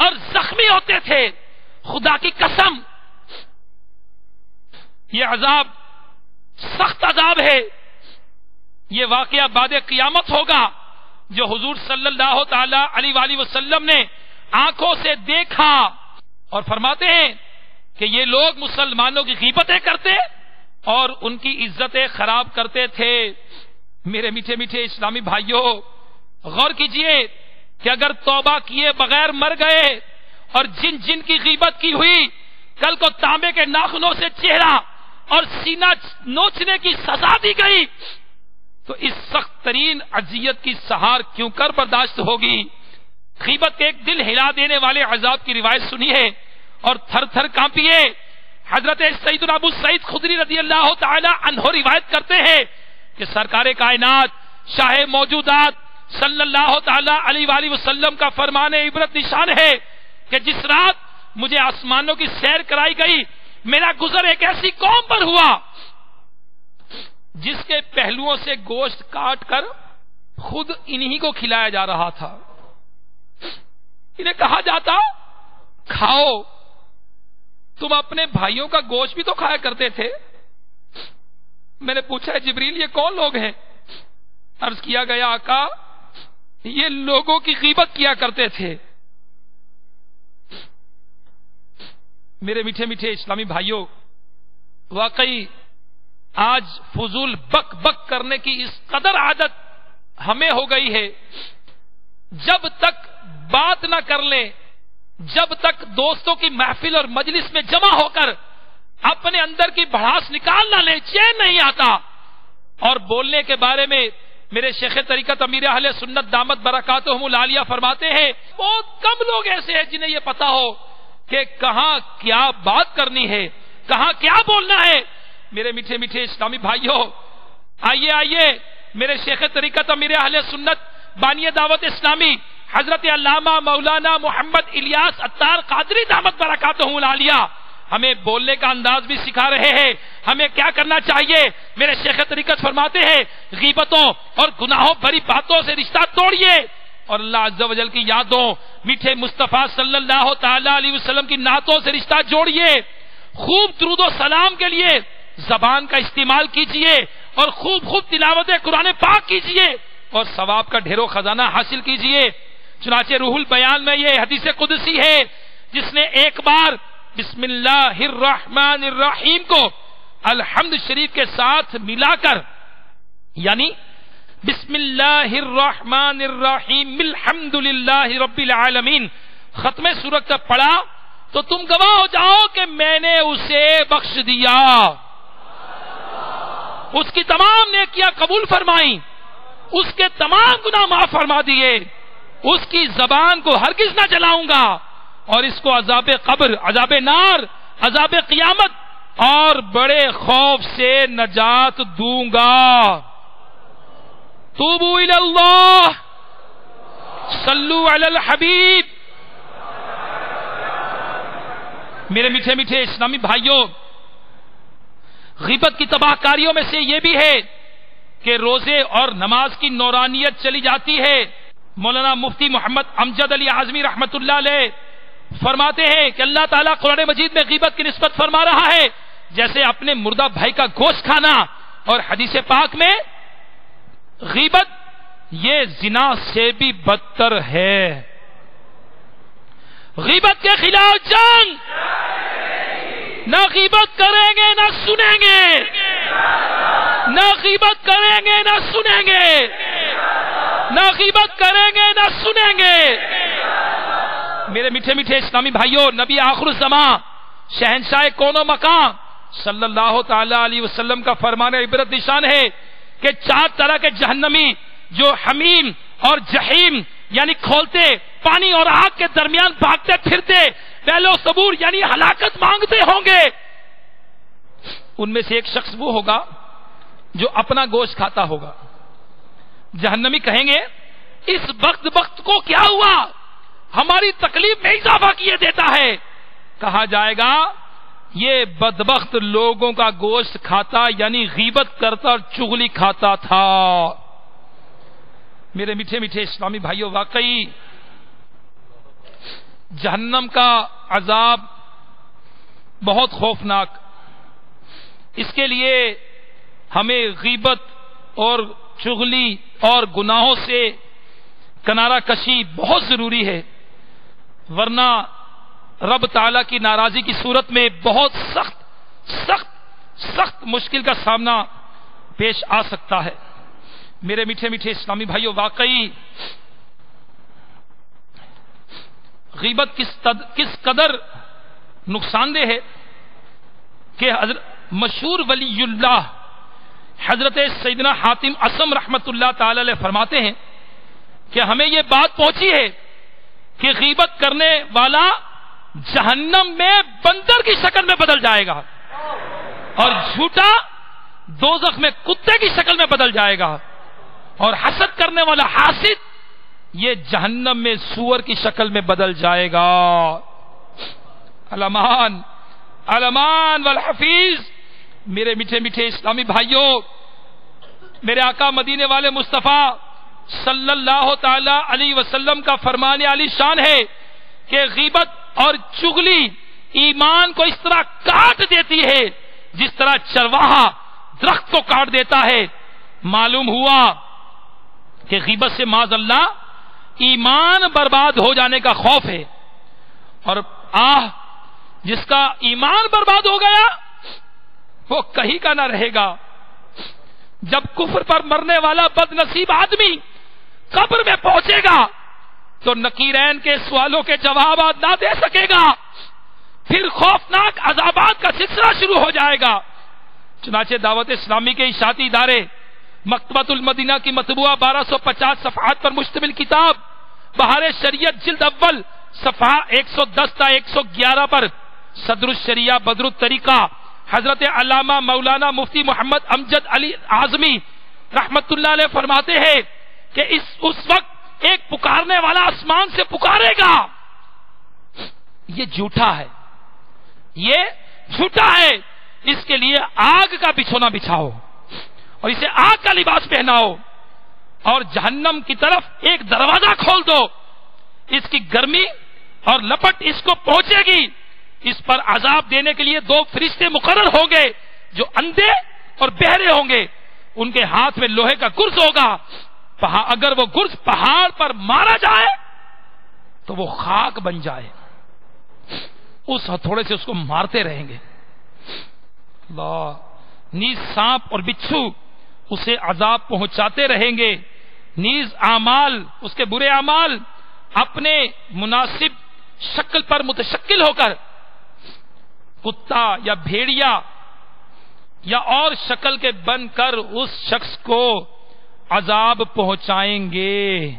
S3: اور زخمی ہوتے تھے۔ خدا کی قسم یہ عذاب سخت عذاب ہے۔ یہ واقعہ بعد قیامت ہوگا جو حضور صلی اللہ تعالی علیہ وآلہ وسلم نے آنکھوں سے دیکھا، اور فرماتے ہیں کہ یہ لوگ مسلمانوں کی غیبتیں کرتے اور ان کی عزتیں خراب کرتے تھے۔ میرے میٹھے میٹھے اسلامی بھائیوں، غور کیجئے کہ اگر توبہ کیے بغیر مر گئے اور جن جن کی غیبت کی ہوئی کل کو تانبے کے ناخنوں سے چہرہ اور سینہ نوچنے کی سزا دی گئی تو اس سخت ترین اذیت کی سہار کیوں کر برداشت ہوگی؟ غیبت کے ایک دل ہلا دینے والے عذاب کی روایت سنیے اور تھر تھر کانپیے۔ حضرت سیدنا ابو سعید خدری رضی اللہ تعالی عنہ روایت کرتے ہیں کہ سرکار کائنات شاہ موجودات صلی اللہ تعالی علیہ وآلہ وسلم کا فرمان عبرت نشان ہے کہ جس رات مجھے آسمانوں کی سیر کرائی گئی، میرا گزر ایک ایسی قوم پر ہوا جس کے پہلوؤں سے گوشت کاٹ کر خود انہی کو کھلایا جا رہا تھا۔ انہیں کہا جاتا، کھاؤ، تم اپنے بھائیوں کا گوشت بھی تو کھایا کرتے تھے۔ میں نے پوچھا، جبریل یہ کون لوگ ہیں؟ عرض کیا گیا، آقا یہ لوگوں کی غیبت کیا کرتے تھے۔ میرے میٹھے میٹھے اسلامی بھائیوں، واقعی آج فضول بک بک کرنے کی اس قدر عادت ہمیں ہو گئی ہے، جب تک بات نہ کر لیں، جب تک دوستوں کی محفل اور مجلس میں جمع ہو کر اپنے اندر کی بھڑاس نکال نہ لیں، چین نہیں آتا. اور بولنے کے بارے میں میرے شیخ طریقت امیر اہل سنت دامت برکاتہم العالیہ فرماتے ہیں بہت کم لوگ ایسے ہیں جنہیں یہ پتا ہو کہ کہاں کیا بات کرنی ہے، کہاں کیا بولنا ہے. میرے میٹھے میٹھے اسلامی بھائیوں، آئیے میرے شیخ طریقت امیر اہل سنت بانی دعوت اسلامی حضرت علامہ مولانا محمد الیاس عطار قادری دامت برکاتہم العالیہ ہمیں بولنے کا انداز بھی سکھا رہے ہیں، ہمیں کیا کرنا چاہیے. میرے شیخ طریقت فرماتے ہیں غیبتوں اور گناہوں بھری باتوں سے رشتہ توڑیے اور اللہ عز و جل کی یادوں، میٹھے مصطفیٰ صلی اللہ تعالی علیہ وسلم کی نعتوں سے رشتہ جوڑیے. خوب درود و سلام کے لیے زبان کا استعمال کیجیے اور خوب تلاوت قرآن پاک کیجیے اور ثواب کا ڈھیروں خزانہ حاصل کیجیے. چنانچہ روح البیان میں یہ حدیث قدسی ہے، جس نے ایک بار بسم اللہ الرحمن الرحیم کو الحمد شریف کے ساتھ ملا کر، یعنی بسم اللہ الرحمن الرحیم الحمد للہ رب العالمین ختم سورت تک پڑھا تو تم گواہ ہو جاؤ کہ میں نے اسے بخش دیا، اس کی تمام نیکیاں قبول فرمائیں، اس کے تمام گناہ معاف فرما دیے، اس کی زبان کو ہرگز نہ جلاؤں گا اور اس کو عذاب قبر، عذاب نار، عذاب قیامت اور بڑے خوف سے نجات دوں گا. توبوا الی اللہ، صلو علی الحبیب. میرے میٹھے میٹھے اسلامی بھائیوں، غیبت کی تباہ کاریوں میں سے یہ بھی ہے کہ روزے اور نماز کی نورانیت چلی جاتی ہے. مولانا مفتی محمد امجد علی اعظمی رحمت اللہ علیہ فرماتے ہیں کہ اللہ تعالیٰ قرآن مجید میں غیبت کی نسبت فرما رہا ہے جیسے اپنے مردہ بھائی کا گوشت کھانا، اور حدیث پاک میں غیبت یہ زنا سے بھی بدتر ہے. غیبت کے خلاف جنگ، نہ غیبت کریں گے نہ سنیں گے، نہ غیبت کریں گے نہ سنیں گے، نہ غیبت کریں گے نہ سنیں گے. میرے میٹھے میٹھے اسلامی بھائیوں، نبی آخر الزمان شہنشاہ کون و مکان صلی اللہ تعالی علیہ وسلم کا فرمان عبرت نشان ہے کہ 4 طرح کے جہنمی جو حمیم اور جہیم یعنی کھولتے پانی اور آگ کے درمیان بھاگتے پھرتے پہلو صبور یعنی ہلاکت مانگتے ہوں گے، ان میں سے ایک شخص وہ ہوگا جو اپنا گوشت کھاتا ہوگا. جہنمی کہیں گے اس وقت کو کیا ہوا، ہماری تکلیف میں اضافہ کیے دیتا ہے. کہا جائے گا یہ بدبخت لوگوں کا گوشت کھاتا یعنی غیبت کرتا اور چغلی کھاتا تھا. میرے میٹھے میٹھے اسلامی بھائیوں، واقعی جہنم کا عذاب بہت خوفناک، اس کے لیے ہمیں غیبت اور چغلی اور گناہوں سے کنارہ کشی بہت ضروری ہے، ورنہ رب تعالیٰ کی ناراضی کی صورت میں بہت سخت مشکل کا سامنا پیش آ سکتا ہے. میرے میٹھے میٹھے اسلامی بھائیوں، واقعی غیبت کس قدر نقصان دہ ہے کہ مشہور ولی اللہ حضرت سیدنا حاتم اسم رحمت اللہ تعالی علیہ فرماتے ہیں کہ ہمیں یہ بات پہنچی ہے کہ غیبت کرنے والا جہنم میں بندر کی شکل میں بدل جائے گا اور جھوٹا دوزخ میں کتے کی شکل میں بدل جائے گا، اور حسد کرنے والا حاسد یہ جہنم میں سور کی شکل میں بدل جائے گا. علمان والحفیظ. میرے میٹھے میٹھے اسلامی بھائیوں، میرے آقا مدینے والے مصطفیٰ صلی اللہ تعالی علیہ وسلم کا فرمان علی شان ہے کہ غیبت اور چغلی ایمان کو اس طرح کاٹ دیتی ہے جس طرح چرواہا درخت کو کاٹ دیتا ہے. معلوم ہوا کہ غیبت سے معاذ اللہ ایمان برباد ہو جانے کا خوف ہے، اور جس کا ایمان برباد ہو گیا وہ کہیں کا نہ رہے گا. جب کفر پر مرنے والا بد نصیب آدمی قبر میں پہنچے گا تو نکیرین کے سوالوں کے جوابات نہ دے سکے گا، پھر خوفناک عذابات کا سلسلہ شروع ہو جائے گا۔ چنانچہ دعوت اسلامی کے اشاعتی ادارے مکتبۃ المدینہ کی مطبوعہ 1250 صفحات پر مشتمل کتاب بہار شریعت جلد اول صفحہ 110 تا 111 پر صدر الشریعہ بدر الطریقہ حضرت علامہ مولانا مفتی محمد امجد علی اعظمی رحمت اللہ علیہ فرماتے ہیں کہ اس وقت ایک پکارنے والا آسمان سے پکارے گا، یہ جھوٹا ہے، یہ جھوٹا ہے، اس کے لیے آگ کا بچھونا بچھاؤ اور اسے آگ کا لباس پہناؤ اور جہنم کی طرف ایک دروازہ کھول دو، اس کی گرمی اور لپٹ اس کو پہنچے گی، اس پر عذاب دینے کے لیے 2 فرشتے مقرر ہوں گے جو اندھے اور بہرے ہوں گے، ان کے ہاتھ میں لوہے کا گرز ہوگا، اگر وہ گرز پہاڑ پر مارا جائے تو وہ خاک بن جائے، اس ہتھوڑے سے اس کو مارتے رہیں گے۔ اللہ، نیز سانپ اور بچھو اسے عذاب پہنچاتے رہیں گے، نیز اعمال، اس کے برے اعمال اپنے مناسب شکل پر متشکل ہو کر کتا یا بھیڑیا یا اور شکل کے بن کر اس شخص کو عذاب پہنچائیں گے۔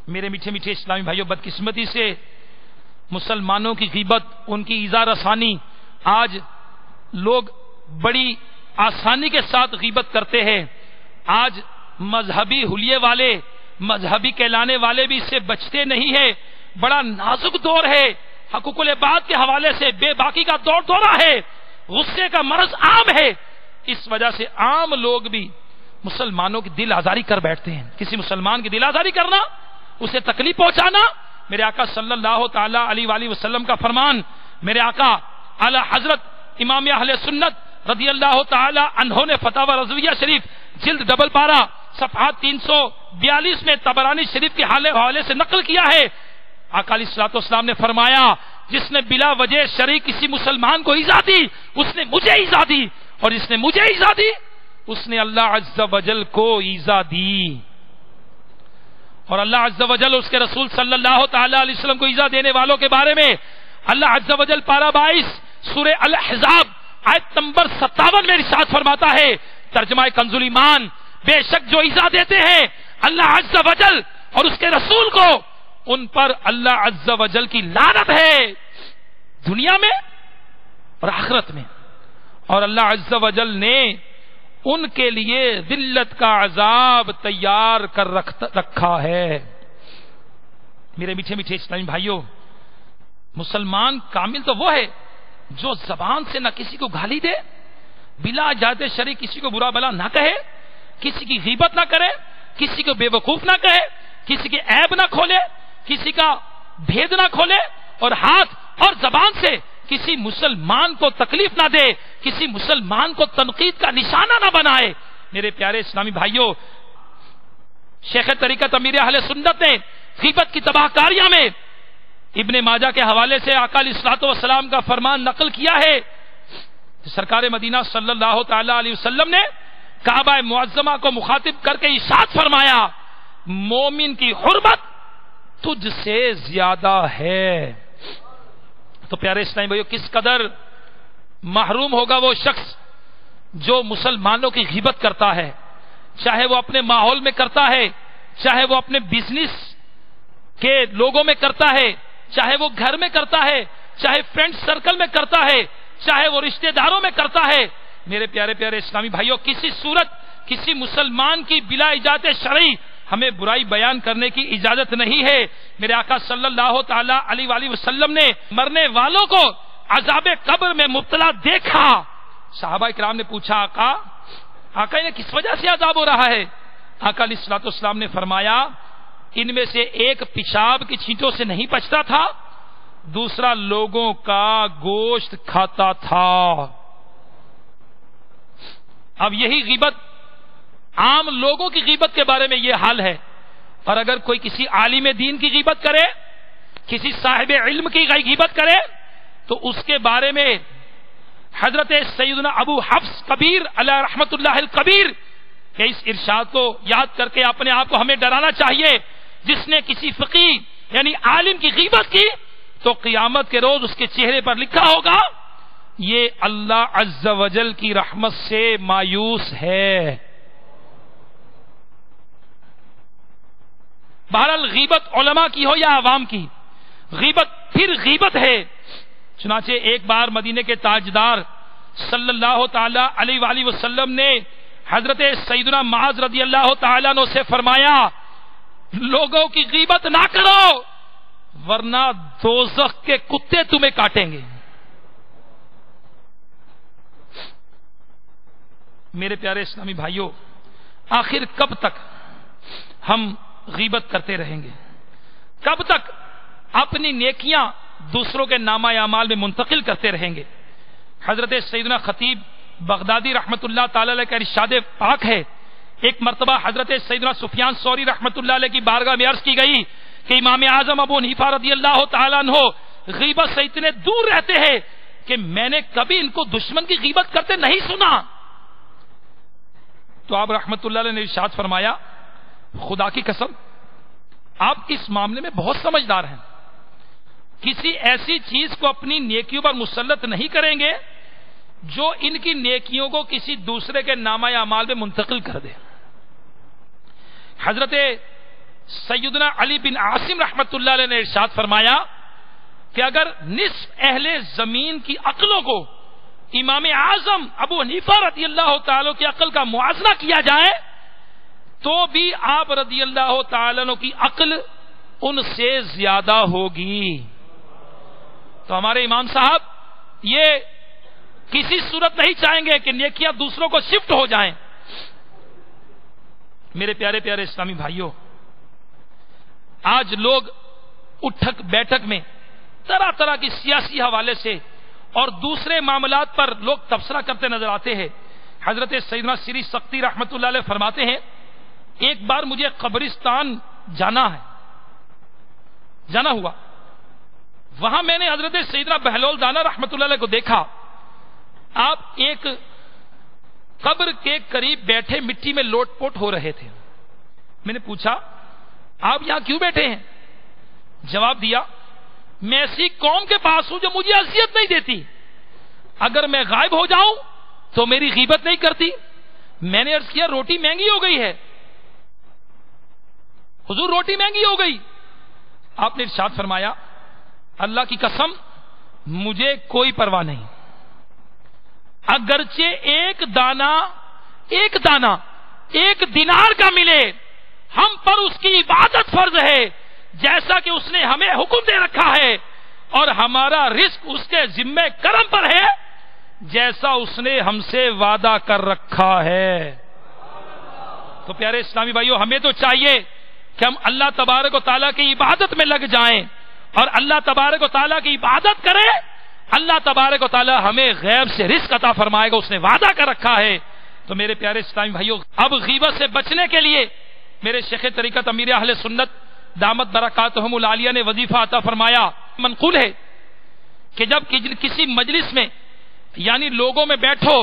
S3: میرے میٹھے میٹھے اسلامی بھائیوں، بدقسمتی سے مسلمانوں کی غیبت، ان کی ایذا رسانی، آج لوگ بڑی آسانی کے ساتھ غیبت کرتے ہیں۔ آج مذہبی حلیے والے، مذہبی کہلانے والے بھی اس سے بچتے نہیں ہیں۔ بڑا نازک دور ہے، حقوق العباد کے حوالے سے بے باکی کا دورہ ہے، غصے کا مرض عام ہے، اس وجہ سے عام لوگ بھی مسلمانوں کی دل آزاری کر بیٹھتے ہیں۔ کسی مسلمان کی دل آزاری کرنا، اسے تکلیف پہنچانا، میرے آقا صلی اللہ تعالی علیہ وآلہ وسلم کا فرمان، میرے آقا اعلی حضرت امام اہل سنت رضی اللہ تعالی عنہ نے فتاوی رضویہ شریف جلد ڈبل 12 صفحات 342 میں طبرانی شریف کے حوالے سے نقل کیا ہے۔ آقا علیہ الصلوۃ والسلام نے فرمایا، جس نے بلا وجہ شرعی کسی مسلمان کو ایذا دی، اس نے مجھے ایذا دی، اور جس نے مجھے ایذا دی، اس نے اللہ عز و جل کو ایذا دی، اور اللہ عز و جل اس کے رسول صلی اللہ تعالی علیہ وسلم کو ایذا دینے والوں کے بارے میں اللہ عز و جل پارہ 22 سورہ الاحزاب آیت نمبر 57 میں ارشاد فرماتا ہے، ترجمہ کنز ایمان، بے شک جو ایذا دیتے ہیں اللہ عز و جل اور اس کے رسول کو، ان پر اللہ عز و جل کی لعنت ہے، دنیا میں اور آخرت میں، اور اللہ عز و جل نے ان کے لیے ذلت کا عذاب تیار کر رکھا ہے۔ میرے میٹھے میٹھے اسلامی بھائیوں، مسلمان کامل تو وہ ہے جو زبان سے نہ کسی کو گالی دے، بلا اجازت شرعی کسی کو برا بلا نہ کہے، کسی کی غیبت نہ کرے، کسی کو بے وقوف نہ کہے، کسی کے عیب نہ کھولے، کسی کا بھید نہ کھولے، اور ہاتھ اور زبان سے کسی مسلمان کو تکلیف نہ دے، کسی مسلمان کو تنقید کا نشانہ نہ بنائے۔ میرے پیارے اسلامی بھائیوں، شیخ طریقت امیر اہل سنت نے غیبت کی تباہ کاریاں میں ابن ماجہ کے حوالے سے آقا علیہ الصلوۃ والسلام کا فرمان نقل کیا ہے، سرکار مدینہ صلی اللہ تعالی علیہ وسلم نے کعبہ معظمہ کو مخاطب کر کے ارشاد فرمایا، مومن کی حرمت تجھ سے زیادہ ہے۔ تو پیارے اسلامی بھائیو، کس قدر محروم ہوگا وہ شخص جو مسلمانوں کی غیبت کرتا ہے، چاہے وہ اپنے ماحول میں کرتا ہے، چاہے وہ اپنے بزنس کے لوگوں میں کرتا ہے، چاہے وہ گھر میں کرتا ہے، چاہے فرینڈ سرکل میں کرتا ہے، چاہے وہ رشتہ داروں میں کرتا ہے۔ میرے پیارے پیارے اسلامی بھائیوں، کسی صورت کسی مسلمان کی بلا اجازت شرعی ہمیں برائی بیان کرنے کی اجازت نہیں ہے۔ میرے آقا صلی اللہ تعالی علیہ وآلہ وسلم نے مرنے والوں کو عذاب قبر میں مبتلا دیکھا۔ صحابہ کرام نے پوچھا، آقا انہیں کس وجہ سے عذاب ہو رہا ہے؟ آقا علیہ الصلوۃ والسلام نے فرمایا، ان میں سے ایک پیشاب کی چھینٹوں سے نہیں بچتا تھا، دوسرا لوگوں کا گوشت کھاتا تھا۔ اب یہی غیبت، عام لوگوں کی غیبت کے بارے میں یہ حال ہے، اور اگر کوئی کسی عالم دین کی غیبت کرے، کسی صاحب علم کی غیبت کرے، تو اس کے بارے میں حضرت سیدنا ابو حفص کبیر علیہ رحمت اللہ الکبیر کہ اس ارشاد کو یاد کر کے اپنے آپ کو ہمیں ڈرانا چاہیے جس نے کسی فقیہ یعنی عالم کی غیبت کی تو قیامت کے روز اس کے چہرے پر لکھا ہوگا یہ اللہ عز و جل کی رحمت سے مایوس ہے۔ بہرحال غیبت علماء کی ہو یا عوام کی، غیبت پھر غیبت ہے۔ چنانچہ ایک بار مدینے کے تاجدار صلی اللہ تعالی علیہ وآلہ وسلم نے حضرت سیدنا معاذ رضی اللہ تعالیٰ عنہ سے فرمایا لوگوں کی غیبت نہ کرو ورنہ دوزخ کے کتے تمہیں کاٹیں گے۔ میرے پیارے اسلامی بھائیوں، آخر کب تک ہم غیبت کرتے رہیں گے؟ کب تک اپنی نیکیاں دوسروں کے نامہ اعمال میں منتقل کرتے رہیں گے؟ حضرت سیدنا خطیب بغدادی رحمت اللہ تعالی علیہ کا ارشاد پاک ہے، ایک مرتبہ حضرت سیدنا سفیان ثوری رحمت اللہ علیہ کی بارگاہ میں عرض کی گئی کہ امام اعظم ابو حنیفہ رضی اللہ تعالیٰ عنہ غیبت سے اتنے دور رہتے ہیں کہ میں نے کبھی ان کو دشمن کی غیبت کرتے نہیں سنا۔ تو آپ رحمت اللہ علیہ نے ارشاد فرمایا خدا کی قسم آپ اس معاملے میں بہت سمجھدار ہیں، کسی ایسی چیز کو اپنی نیکیوں پر مسلط نہیں کریں گے جو ان کی نیکیوں کو کسی دوسرے کے نامہ اعمال میں منتقل کر دے۔ حضرت سیدنا علی بن عاصم رحمت اللہ علیہ نے ارشاد فرمایا کہ اگر نصف اہل زمین کی عقلوں کو امام اعظم ابو حنیفہ رضی اللہ تعالیٰ کی عقل کا موازنہ کیا جائے تو بھی آپ رضی اللہ تعالیٰ کی عقل ان سے زیادہ ہوگی۔ تو ہمارے امام صاحب یہ کسی صورت نہیں چاہیں گے کہ نیکیاں دوسروں کو شفٹ ہو جائیں۔ میرے پیارے پیارے اسلامی بھائیوں، آج لوگ اٹھک بیٹھک میں طرح طرح کی سیاسی حوالے سے اور دوسرے معاملات پر لوگ تبصرہ کرتے نظر آتے ہیں۔ حضرت سیدنا سری سختی رحمت اللہ علیہ فرماتے ہیں ایک بار مجھے قبرستان جانا ہوا، وہاں میں نے حضرت سیدنا بہلول دانا رحمت اللہ علیہ کو دیکھا، آپ ایک قبر کے قریب بیٹھے مٹی میں لوٹ پوٹ ہو رہے تھے۔ میں نے پوچھا آپ یہاں کیوں بیٹھے ہیں؟ جواب دیا میں ایسی قوم کے پاس ہوں جو مجھے اذیت نہیں دیتی، اگر میں غائب ہو جاؤں تو میری غیبت نہیں کرتی۔ میں نے عرض کیا روٹی مہنگی ہو گئی ہے حضور، روٹی مہنگی ہو گئی۔ آپ نے ارشاد فرمایا اللہ کی قسم مجھے کوئی پرواہ نہیں، اگرچہ ایک دانہ ایک دینار کا ملے ہم پر اس کی عبادت فرض ہے جیسا کہ اس نے ہمیں حکم دے رکھا ہے، اور ہمارا رزق اس کے ذمہ کرم پر ہے جیسا اس نے ہم سے وعدہ کر رکھا ہے۔ تو پیارے اسلامی بھائیوں، ہمیں تو چاہیے کہ ہم اللہ تبارک و تعالیٰ کی عبادت میں لگ جائیں اور اللہ تبارک و تعالیٰ کی عبادت کریں۔ اللہ تبارک و تعالیٰ ہمیں غیب سے رزق عطا فرمائے گا، اس نے وعدہ کر رکھا ہے۔ تو میرے پیارے اسلامی بھائیوں، اب غیبت سے بچنے کے لیے میرے شیخ طریقت امیر اہل سنت دامت برکاتہم العالیہ نے وظیفہ عطا فرمایا۔ منقول ہے کہ جب کسی مجلس میں یعنی لوگوں میں بیٹھو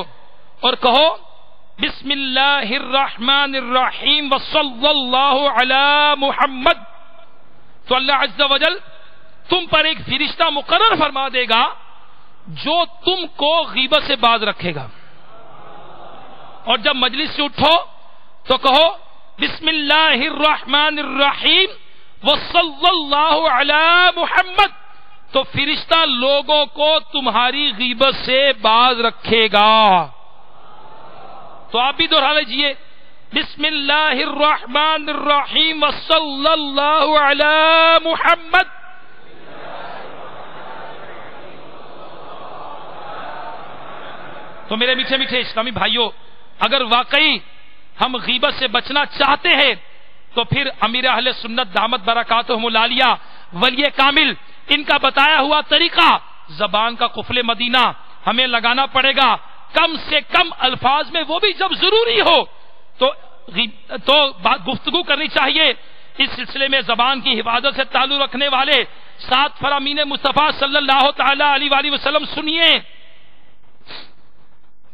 S3: اور کہو بسم اللہ الرحمن الرحیم وصلی اللہ علی محمد، تو اللہ عز و جل تم پر ایک فرشتہ مقرر فرما دے گا جو تم کو غیبت سے باز رکھے گا۔ اور جب مجلس سے اٹھو تو کہو بسم اللہ الرحمن الرحیم وصلی اللہ علی محمد، تو فرشتہ لوگوں کو تمہاری غیبت سے باز رکھے گا۔ تو آپ بھی دوہرا لیجئے بسم اللہ الرحمن الرحیم وصلی اللہ علی محمد۔ تو میرے میٹھے میٹھے اسلامی بھائیوں، اگر واقعی ہم غیبت سے بچنا چاہتے ہیں تو پھر امیر اہل سنت دامت برکاتہم العالیہ ولی کامل ان کا بتایا ہوا طریقہ زبان کا قفل مدینہ ہمیں لگانا پڑے گا، کم سے کم الفاظ میں، وہ بھی جب ضروری ہو تو گفتگو کرنی چاہیے۔ اس سلسلے میں زبان کی حفاظت سے تعلق رکھنے والے 7 فرامین مصطفیٰ صلی اللہ تعالی علیہ وآلہ وسلم سنیے۔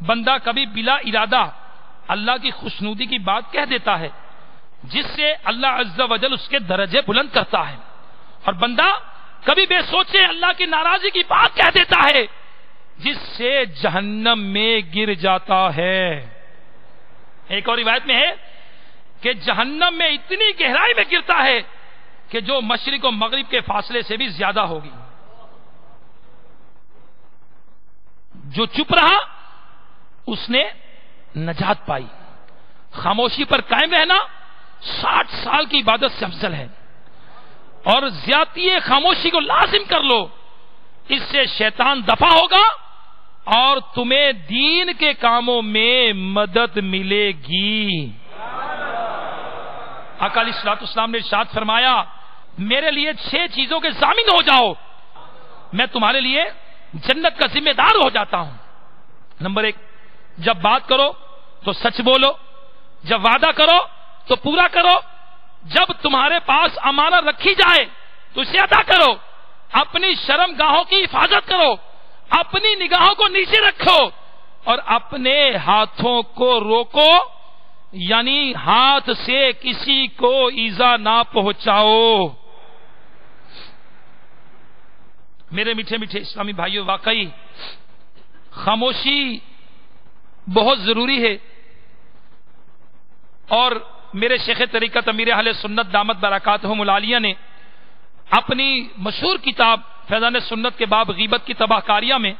S3: بندہ کبھی بلا ارادہ اللہ کی خوشنودی کی بات کہہ دیتا ہے جس سے اللہ عز و جل اس کے درجے بلند کرتا ہے، اور بندہ کبھی بے سوچے اللہ کی ناراضی کی بات کہہ دیتا ہے جس سے جہنم میں گر جاتا ہے۔ ایک اور روایت میں ہے کہ جہنم میں اتنی گہرائی میں گرتا ہے کہ جو مشرق و مغرب کے فاصلے سے بھی زیادہ ہوگی۔ جو چپ رہا اس نے نجات پائی۔ خاموشی پر قائم رہنا 60 سال کی عبادت سے افضل ہے، اور زیادتی خاموشی کو لازم کر لو، اس سے شیطان دفع ہوگا اور تمہیں دین کے کاموں میں مدد ملے گی۔ آقا علیہ الصلوۃ والسلام نے ارشاد فرمایا، میرے لیے 6 چیزوں کے ضامن ہو جاؤ، میں تمہارے لیے جنت کا ذمہ دار ہو جاتا ہوں۔ نمبر 1، جب بات کرو تو سچ بولو، جب وعدہ کرو تو پورا کرو، جب تمہارے پاس امانت رکھی جائے تو اسے ادا کرو، اپنی شرم گاہوں کی حفاظت کرو، اپنی نگاہوں کو نیچے رکھو، اور اپنے ہاتھوں کو روکو، یعنی ہاتھ سے کسی کو ایذا نہ پہنچاؤ۔ میرے میٹھے میٹھے اسلامی بھائیوں، واقعی خاموشی بہت ضروری ہے، اور میرے شیخ طریقت امیر اہل سنت دامت برکاتہم العالیہ نے اپنی مشہور کتاب فیضان سنت کے باب غیبت کی تباہ کاریاں میں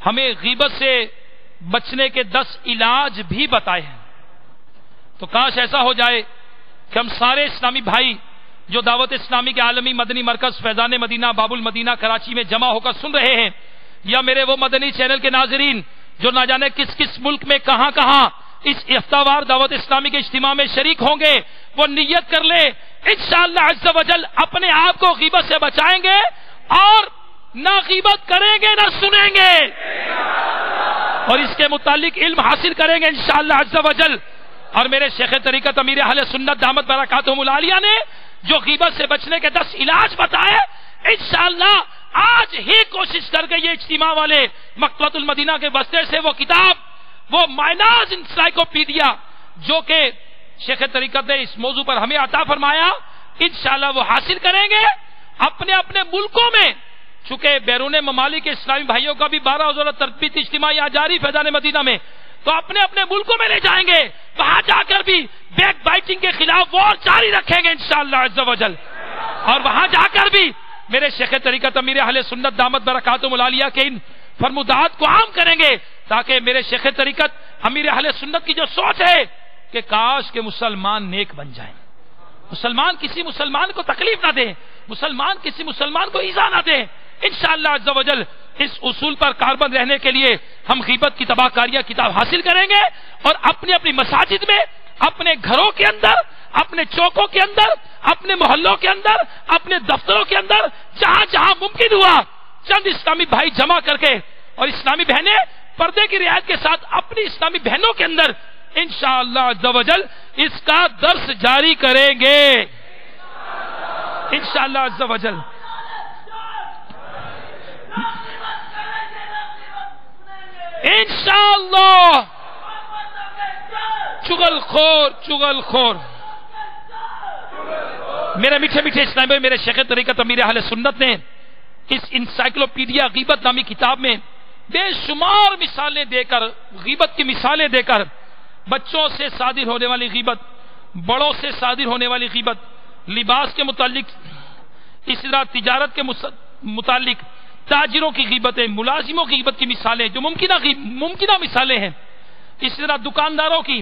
S3: ہمیں غیبت سے بچنے کے 10 علاج بھی بتائے ہیں۔ تو کاش ایسا ہو جائے کہ ہم سارے اسلامی بھائی جو دعوت اسلامی کے عالمی مدنی مرکز فیضان مدینہ باب المدینہ کراچی میں جمع ہو کر سن رہے ہیں، یا میرے وہ مدنی چینل کے ناظرین جو نہ جانے کس کس ملک میں کہاں کہاں اس ہفتہ وار دعوت اسلامی کے اجتماع میں شریک ہوں گے، وہ نیت کر لے انشاءاللہ عز و جل اپنے آپ کو غیبت سے بچائیں گے، اور نہ غیبت کریں گے نہ سنیں گے، اور اس کے متعلق علم حاصل کریں گے انشاءاللہ عز و جل۔ اور میرے شیخ طریقت امیر اہل سنت دامت برکاتہم العالیہ نے جو غیبت سے بچنے کے 10 علاج بتائے، انشاءاللہ آج ہی کوشش کر کے یہ اجتماع والے مکتبۃ المدینہ کے بستے سے وہ کتاب، وہ مائناز انسائکلوپیڈیا جو کہ شیخ طریقت نے اس موضوع پر ہمیں عطا فرمایا، انشاءاللہ وہ حاصل کریں گے۔ اپنے اپنے ملکوں میں، چونکہ بیرون ممالک اسلامی بھائیوں کا بھی 12 روزہ تربیتی اجتماع یہاں جاری فیضان مدینہ میں، تو اپنے اپنے ملکوں میں لے جائیں گے، وہاں جا کر بھی بیک بائٹنگ کے خلاف وار جاری رکھیں گے انشاءاللہ عز و جل، اور وہاں جا کر بھی میرے شیخ طریقت امیر اہل سنت دامت برکاتہم العالیہ کے ان فرمودات کو عام کریں گے، تاکہ میرے شیخ طریقت امیر اہل سنت کی جو سوچ ہے کہ کاش کے مسلمان نیک بن جائیں، مسلمان کسی مسلمان کو تکلیف نہ دیں، مسلمان کسی مسلمان کو ایذا نہ دیں، انشاءاللہ عز و جل اس اصول پر کاربند رہنے کے لیے ہم غیبت کی تباہ کاریہ کتاب حاصل کریں گے، اور اپنی اپنی مساجد میں، اپنے گھروں کے اندر، اپنے چوکوں کے اندر، اپنے محلوں کے اندر، اپنے دفتروں کے اندر، جہاں جہاں ممکن ہوا چند اسلامی بھائی جمع کر کے، اور اسلامی بہنیں پردے کی رعایت کے ساتھ اپنی اسلامی بہنوں کے اندر انشاءاللہ عز و جل اس کا درس جاری کریں گے انشاءاللہ عز و جل۔ انشاءاللہ چغل خور میرے میٹھے میٹھے اسلام بھائی، میرے شیخ طریقت امیر اہل سنت نے اس انسائکلوپیڈیا غیبت نامی کتاب میں بے شمار مثالیں دے کر، غیبت کی مثالیں دے کر، بچوں سے صادر ہونے والی غیبت، بڑوں سے صادر ہونے والی غیبت، لباس کے متعلق، اسی طرح تجارت کے متعلق تاجروں کی غیبتیں، ملازموں کی غیبت کی مثالیں جو ممکنہ مثالیں ہیں، اسی طرح دکانداروں کی،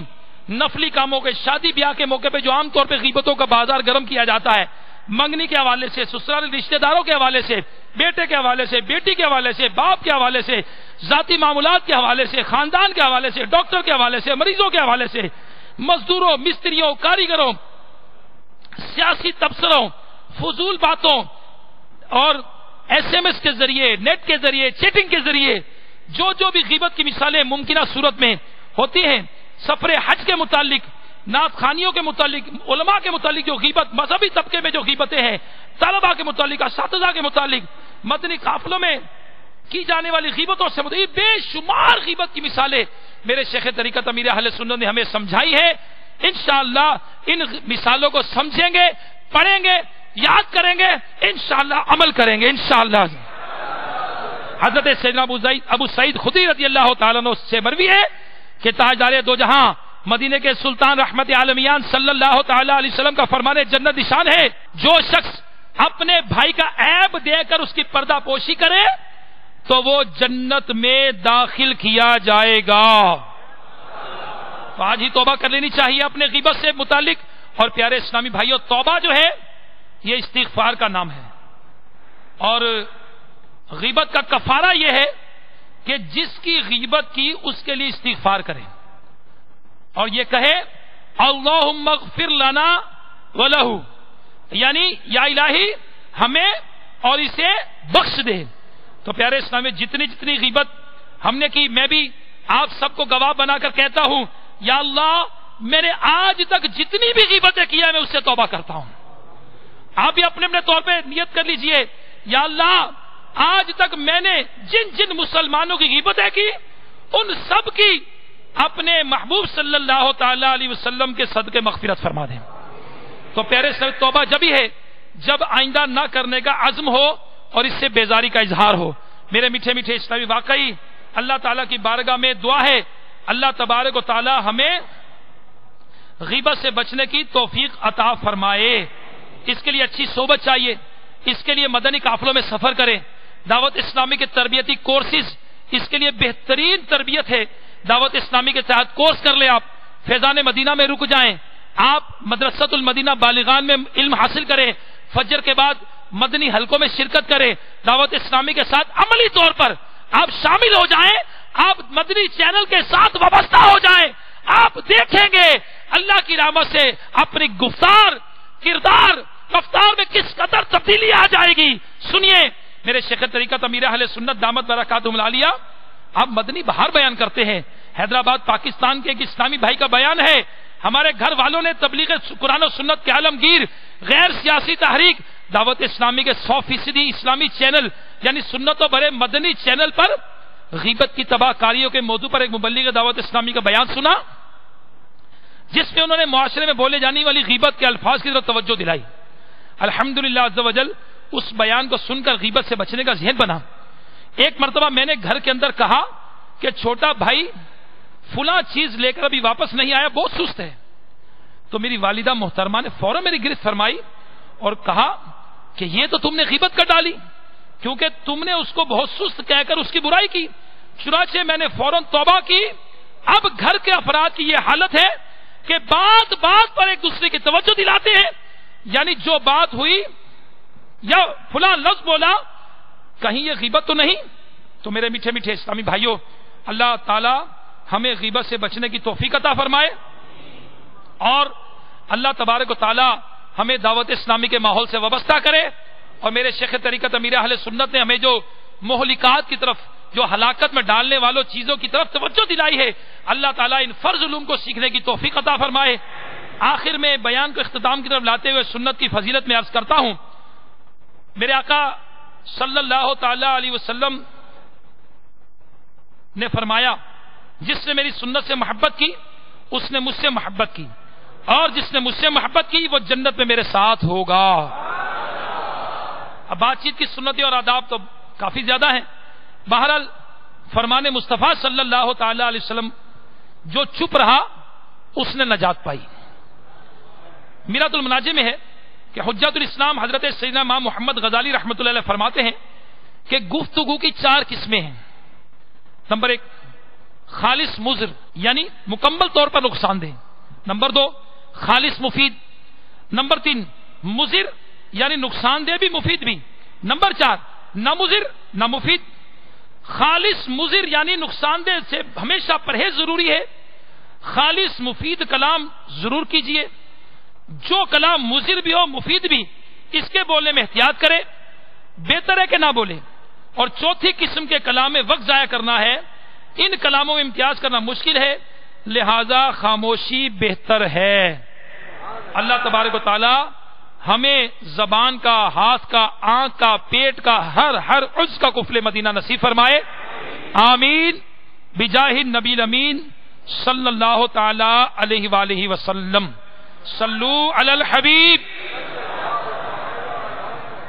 S3: نفلی کاموں کے، شادی بیاہ کے موقع پہ جو عام طور پہ غیبتوں کا بازار گرم کیا جاتا ہے، منگنی کے حوالے سے، سسرالی رشتہ داروں کے حوالے سے، بیٹے کے حوالے سے، بیٹی کے حوالے سے، باپ کے حوالے سے، ذاتی معاملات کے حوالے سے، خاندان کے حوالے سے، ڈاکٹر کے حوالے سے، مریضوں کے حوالے سے، مزدوروں، مستریوں، کاریگروں، سیاسی تبصروں، فضول باتوں، اور ایس ایم ایس کے ذریعے، نیٹ کے ذریعے، چیٹنگ کے ذریعے جو بھی غیبت کی مثالیں ممکنہ صورت میں ہوتی ہیں، سفر حج کے متعلق، نعت خوانیوں کے متعلق، علماء کے متعلق جو غیبت، مذہبی طبقے میں جو غیبتیں ہیں، طلباء کے متعلق، اساتذہ کے متعلق، مدنی قافلوں میں کی جانے والی غیبتوں سے متعلق بے شمار غیبت کی مثالیں میرے شیخ طریقت امیر اہل سنت نے ہمیں سمجھائی ہے۔ انشاءاللہ ان مثالوں کو سمجھیں گے، پڑھیں گے، یاد کریں گے، انشاءاللہ عمل کریں گے انشاءاللہ۔ حضرت سیدنا ابو سعید خدری رضی اللہ تعالیٰ عنہ سے مروی ہے کہ تاجدار دو جہاں مدینے کے سلطان رحمت عالمیان صلی اللہ تعالیٰ علیہ وسلم کا فرمان جنت نشان ہے، جو شخص اپنے بھائی کا عیب دے کر اس کی پردہ پوشی کرے تو وہ جنت میں داخل کیا جائے گا۔ تو آج ہی توبہ کر لینی چاہیے اپنے غیبت سے متعلق۔ اور پیارے اسلامی بھائیوں، توبہ جو ہے یہ استغفار کا نام ہے، اور غیبت کا کفارہ یہ ہے کہ جس کی غیبت کی اس کے لیے استغفار کرے اور یہ کہے اللہم اغفر لنا ولہ، یعنی یا الہی ہمیں اور اسے بخش دے۔ تو پیارے اسلام میں جتنی غیبت ہم نے کی، میں بھی آپ سب کو گواہ بنا کر کہتا ہوں یا اللہ میں نے آج تک جتنی بھی غیبتیں کیا میں اس سے توبہ کرتا ہوں۔ آپ بھی اپنے اپنے طور پہ نیت کر لیجئے، یا اللہ آج تک میں نے جن مسلمانوں کی غیبتیں کی ان سب کی اپنے محبوب صلی اللہ تعالی علیہ وسلم کے صدقے مغفرت فرما دیں۔ تو پیارے سے توبہ جب ہی ہے جب آئندہ نہ کرنے کا عزم ہو اور اس سے بیزاری کا اظہار ہو۔ میرے میٹھے میٹھے اسلامی، واقعی اللہ تعالیٰ کی بارگاہ میں دعا ہے اللہ تبارک و تعالی ہمیں غیبت سے بچنے کی توفیق عطا فرمائے۔ اس کے لیے اچھی صحبت چاہیے، اس کے لیے مدنی قافلوں میں سفر کریں، دعوت اسلامی کے تربیتی کورسز اس کے لیے بہترین تربیت ہے۔ دعوت اسلامی کے تحت کورس کر لیں، آپ فیضان مدینہ میں رک جائیں، آپ مدرسۃ المدینہ بالغان میں علم حاصل کریں، فجر کے بعد مدنی حلقوں میں شرکت کریں، دعوت اسلامی کے ساتھ عملی طور پر آپ شامل ہو جائیں، آپ مدنی چینل کے ساتھ وابستہ ہو جائیں، آپ دیکھیں گے اللہ کی رحمت سے اپنی گفتار، کردار، رفتار میں کس قدر تبدیلی آ جائے گی۔ سنیے میرے شیخ طریقت امیر اہل سنت دامت برکاتہم العالیہ، آپ مدنی بہار بیان کرتے ہیں، حیدرآباد پاکستان کے ایک اسلامی بھائی کا بیان ہے، ہمارے گھر والوں نے تبلیغ قرآن و سنت کے عالمگیر غیر سیاسی تحریک دعوت اسلامی کے 100% اسلامی چینل یعنی سنت و برے مدنی چینل پر غیبت کی تباہ کاریوں کے موضوع پر ایک مبلغ دعوت اسلامی کا بیان سنا، جس میں انہوں نے معاشرے میں بولے جانے والی غیبت کے الفاظ کی طرف توجہ دلائی۔ الحمدللہ عز و جل اس بیان کو سن کر غیبت سے بچنے کا ذہن بنا۔ ایک مرتبہ میں نے گھر کے اندر کہا کہ چھوٹا بھائی فلاں چیز لے کر ابھی واپس نہیں آیا، بہت سست ہے۔ تو میری والدہ محترمہ نے فوراً میری گرفت فرمائی اور کہا کہ یہ تو تم نے غیبت کر ڈالی، کیونکہ تم نے اس کو بہت سست کہہ کر اس کی برائی کی۔ چنانچہ میں نے فوراً توبہ کی۔ اب گھر کے افراد کی یہ حالت ہے کہ بات پر ایک دوسرے کی توجہ دلاتے ہیں، یعنی جو بات ہوئی یا فلاں لفظ بولا کہیں یہ غیبت تو نہیں۔ تو میرے میٹھے میٹھے اسلامی بھائیوں، اللہ تعالی ہمیں غیبت سے بچنے کی توفیق عطا فرمائے، اور اللہ تبارک و تعالی ہمیں دعوت اسلامی کے ماحول سے وابستہ کرے۔ اور میرے شیخ طریقت امیر اہل سنت نے ہمیں جو مہلکات کی طرف، جو ہلاکت میں ڈالنے والوں چیزوں کی طرف توجہ دلائی ہے، اللہ تعالیٰ ان فرض علوم کو سیکھنے کی توفیق عطا فرمائے۔ آخر میں بیان کو اختتام کی طرف لاتے ہوئے سنت کی فضیلت میں عرض کرتا ہوں، میرے آقا صلی اللہ تعالی علیہ وسلم نے فرمایا جس نے میری سنت سے محبت کی اس نے مجھ سے محبت کی، اور جس نے مجھ سے محبت کی وہ جنت میں میرے ساتھ ہوگا۔ اب بات چیت کی سنتیں اور آداب تو کافی زیادہ ہیں، بہرحال فرمان مصطفیٰ صلی اللہ تعالی علیہ وسلم جو چپ رہا اس نے نجات پائی۔ میرات المناجم میں ہے کہ حجت الاسلام حضرت سیدنا امام محمد غزالی رحمۃ اللہ علیہ فرماتے ہیں کہ گفتگو کی 4 قسمیں ہیں۔ نمبر 1 خالص مضر یعنی مکمل طور پر نقصان دہ، نمبر 2 خالص مفید، نمبر 3 مضر یعنی نقصان دہ بھی مفید بھی، نمبر 4 نہ مضر نہ مفید۔ خالص مضر یعنی نقصان دہ سے ہمیشہ پرہیز ضروری ہے، خالص مفید کلام ضرور کیجئے، جو کلام مضر بھی ہو مفید بھی اس کے بولنے میں احتیاط کرے، بہتر ہے کہ نہ بولے۔ اور چوتھی قسم کے کلام میں وقت ضائع کرنا ہے، ان کلاموں میں امتیاز کرنا مشکل ہے، لہذا خاموشی بہتر ہے۔ اللہ تبارک و تعالی ہمیں زبان کا، ہاتھ کا، آنکھ کا، پیٹ کا، ہر عضو کا قفل مدینہ نصیب فرمائے، آمین بجاہ النبی الامین صلی اللہ تعالی علیہ وآلہ وسلم. صلو علی الحبیب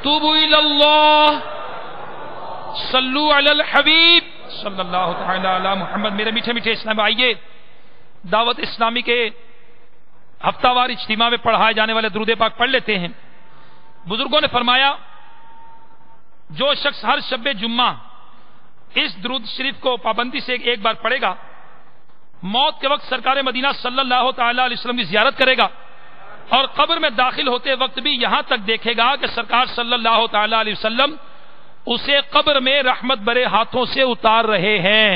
S3: توبوا الی اللہ. صلو علی الحبیب صلی اللہ تعالی علی محمد. میرے میٹھے میٹھے اسلام، آئیے دعوت اسلامی کے ہفتہ وار اجتماع میں پڑھائے جانے والے درود پاک پڑھ لیتے ہیں. بزرگوں نے فرمایا جو شخص ہر شب جمعہ اس درود شریف کو پابندی سے ایک بار پڑھے گا، موت کے وقت سرکار مدینہ صلی اللہ تعالی علیہ وسلم کی زیارت کرے گا اور قبر میں داخل ہوتے وقت بھی یہاں تک دیکھے گا کہ سرکار صلی اللہ تعالی علیہ وسلم اسے قبر میں رحمت برے ہاتھوں سے اتار رہے ہیں.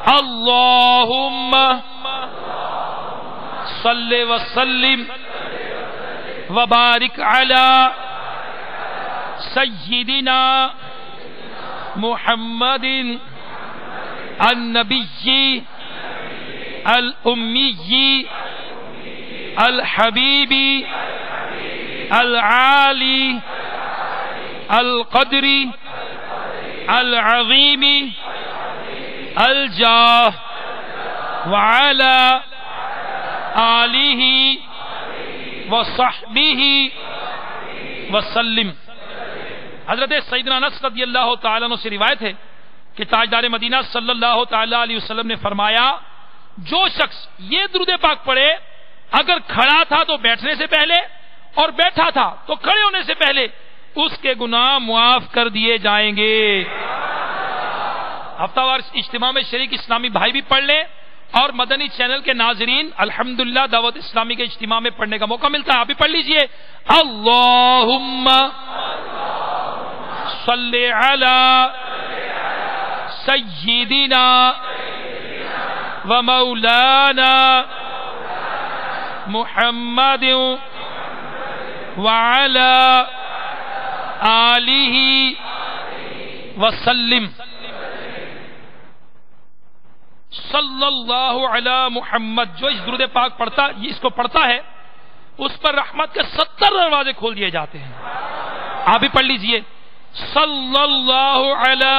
S3: اللہم صلی وسلم وبارک علی سیدنا محمد النبی الامی الحبیب العالی القدر العظیم الجاہ وعلی آلہ وصحبہ وسلم. حضرت سیدنا انس رضی اللہ تعالیٰ عنہ سے روایت ہے کہ تاجدار مدینہ صلی اللہ تعالی علیہ وسلم نے فرمایا جو شخص یہ درود پاک پڑھے اگر کھڑا تھا تو بیٹھنے سے پہلے اور بیٹھا تھا تو کھڑے ہونے سے پہلے اس کے گناہ معاف کر دیے جائیں گے. ہفتہ وار اجتماع میں شریک اسلامی بھائی بھی پڑھ لیں اور مدنی چینل کے ناظرین الحمدللہ دعوت اسلامی کے اجتماع میں پڑھنے کا موقع ملتا ہے، آپ بھی پڑھ لیجئے. اللہم صلی علی سیدنا و مولانا محمد وعلی آلہ وسلم. صلی اللہ علی محمد. جو اس درود پاک پڑھتا اس کو پڑھتا ہے اس پر رحمت کے 70 دروازے کھول دیے جاتے ہیں. آپ بھی پڑھ لیجئے صلی اللہ علی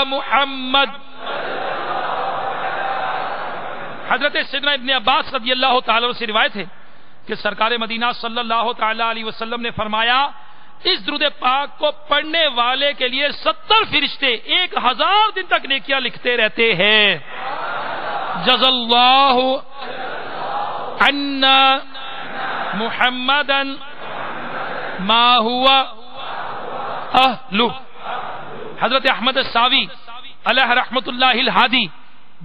S3: محمد. حضرت سیدنا ابن عباس رضی اللہ تعالی عنہ سے روایت ہے کہ سرکار مدینہ صلی اللہ تعالی علیہ وسلم نے فرمایا اس درود پاک کو پڑھنے والے کے لیے 70 فرشتے 1000 دن تک نیکیاں لکھتے رہتے ہیں. جزا اللہ عنا محمدا ما ہوا اہلہ. حضرت احمد الساوی علیہ رحمت اللہ الہادی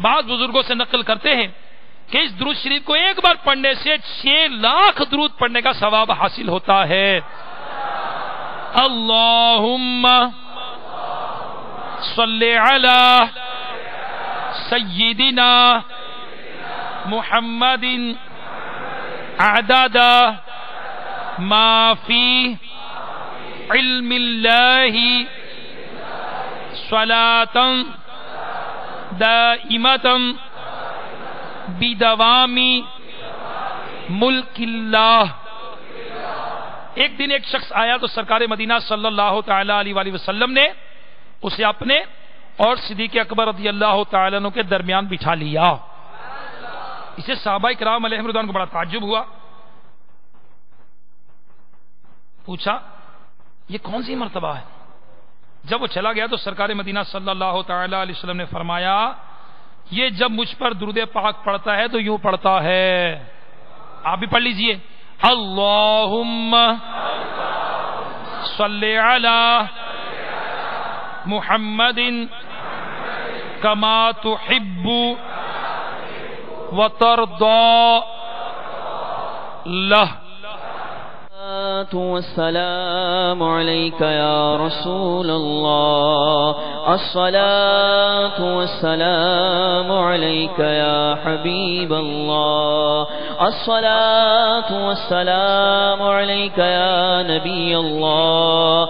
S3: بعض بزرگوں سے نقل کرتے ہیں کہ اس درود شریف کو ایک بار پڑھنے سے 6 لاکھ درود پڑھنے کا ثواب حاصل ہوتا ہے. اللہم صلی علی سیدنا محمد عدد ما فی علم اللہ صلاۃ دائمۃ بدوام ملک اللہ. ایک دن ایک شخص آیا تو سرکار مدینہ صلی اللہ تعالی علیہ وآلہ وسلم نے اسے اپنے اور صدیق اکبر رضی اللہ تعالی عنہ کے درمیان بٹھا لیا. اسے صحابہ کرام علیہم رضوان کو بڑا تعجب ہوا. پوچھا یہ کون سی مرتبہ ہے؟ جب وہ چلا گیا تو سرکار مدینہ صلی اللہ تعالی علیہ وسلم نے فرمایا یہ جب مجھ پر درود پاک پڑھتا ہے تو یوں پڑھتا ہے. آپ بھی پڑھ لیجئے اللہم صلی علی محمد کما تحب وترضى له.
S1: والسلام عليك يا رسول الله. الصلاة والسلام عليك يا حبيب الله. الصلاة والسلام عليك يا نبي الله.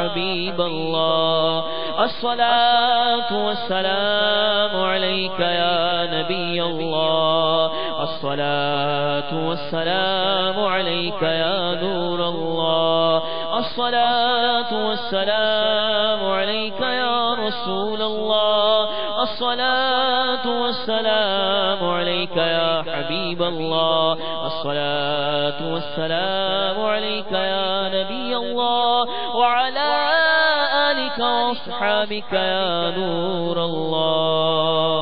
S1: حبيب الله. الصلاة والسلام عليك يا نبي الله. الصلاة والسلام عليك يا نور الله. الصلاة والسلام عليك يا رسول الله. الصلاة والسلام عليك يا حبيب الله. الصلاة والسلام عليك يا نبي الله وعلى آلك وأصحابك يا نور الله.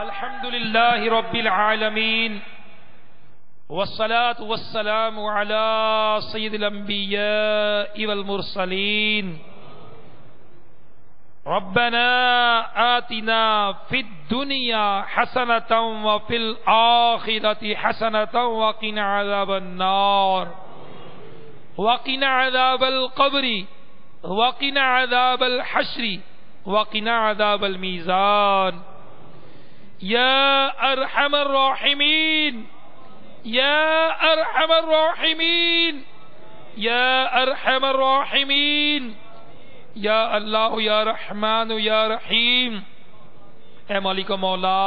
S3: الحمد لله رب العالمين والصلاة والسلام على سيد الأنبياء والمرسلين. ربنا آتنا في الدنيا حسنة وفي الآخرة حسنة وقنا عذاب النار وقنا عذاب القبر وقنا عذاب الحشر وقنا عذاب الميزان. يا أرحم الراحمين يا أرحم الراحمين يا أرحم الراحمين یا اللہ یا رحمان یا رحیم. اے مالک و مولا،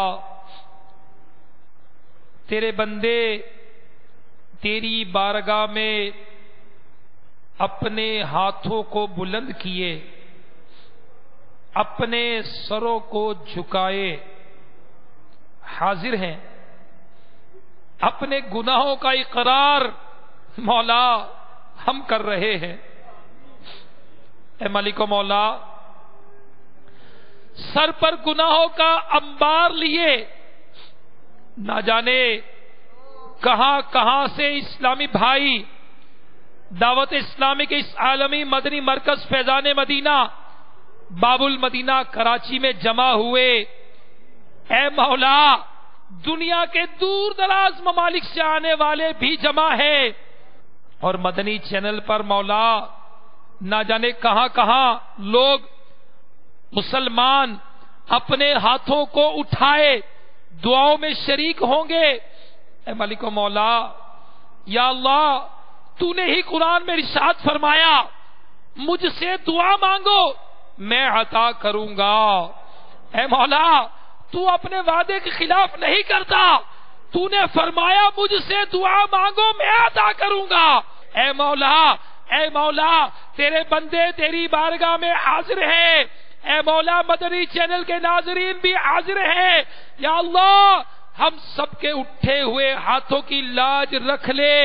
S3: تیرے بندے تیری بارگاہ میں اپنے ہاتھوں کو بلند کیے، اپنے سروں کو جھکائے حاضر ہیں. اپنے گناہوں کا اقرار مولا ہم کر رہے ہیں. اے مالک و مولا، سر پر گناہوں کا انبار لیے نہ جانے کہاں کہاں سے اسلامی بھائی دعوت اسلامی کے اس عالمی مدنی مرکز فیضان مدینہ باب المدینہ کراچی میں جمع ہوئے. اے مولا، دنیا کے دور دراز ممالک سے آنے والے بھی جمع ہیں، اور مدنی چینل پر مولا نہ جانے کہاں کہاں لوگ مسلمان اپنے ہاتھوں کو اٹھائے دعاؤں میں شریک ہوں گے. اے مالک و مولا، یا اللہ، تو نے ہی قرآن میں ارشاد فرمایا مجھ سے دعا مانگو میں عطا کروں گا. اے مولا، تو اپنے وعدے کے خلاف نہیں کرتا. تو نے فرمایا مجھ سے دعا مانگو میں عطا کروں گا. اے مولا، اے مولا، تیرے بندے تیری بارگاہ میں حاضر ہیں. اے مولا، مدنی چینل کے ناظرین بھی حاضر ہیں. یا اللہ، ہم سب کے اٹھے ہوئے ہاتھوں کی لاج رکھ لے.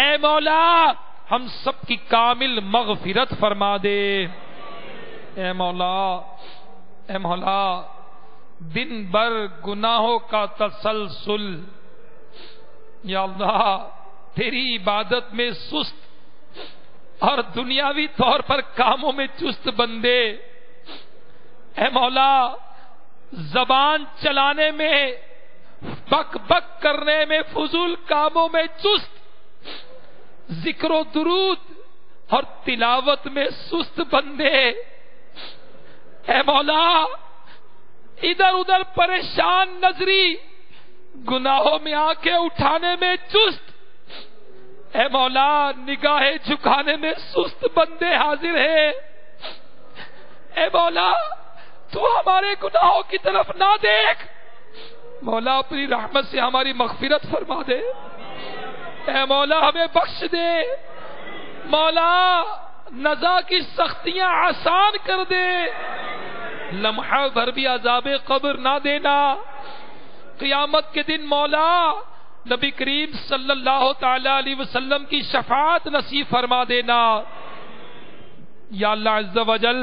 S3: اے مولا، ہم سب کی کامل مغفرت فرما دے. اے مولا، اے مولا، دن بھر گناہوں کا تسلسل، یا اللہ، تیری عبادت میں سست اور دنیاوی طور پر کاموں میں چست بندے. اے مولا، زبان چلانے میں، بک بک کرنے میں، فضول کاموں میں چست، ذکر و درود اور تلاوت میں سست بندے. اے مولا، ادھر ادھر پریشان نظری، گناہوں میں آنکھیں اٹھانے میں چست. اے مولا، نگاہیں جھکانے میں سست بندے حاضر ہیں. اے مولا، تو ہمارے گناہوں کی طرف نہ دیکھ. مولا، اپنی رحمت سے ہماری مغفرت فرما دے. اے مولا، ہمیں بخش دے. مولا، نزا کی سختیاں آسان کر دے. لمحہ بھر بھی عذاب قبر نہ دینا. قیامت کے دن مولا، نبی کریم صلی اللہ تعالی علیہ وسلم کی شفاعت نصیب فرما دینا. یا اللہ عز و جل،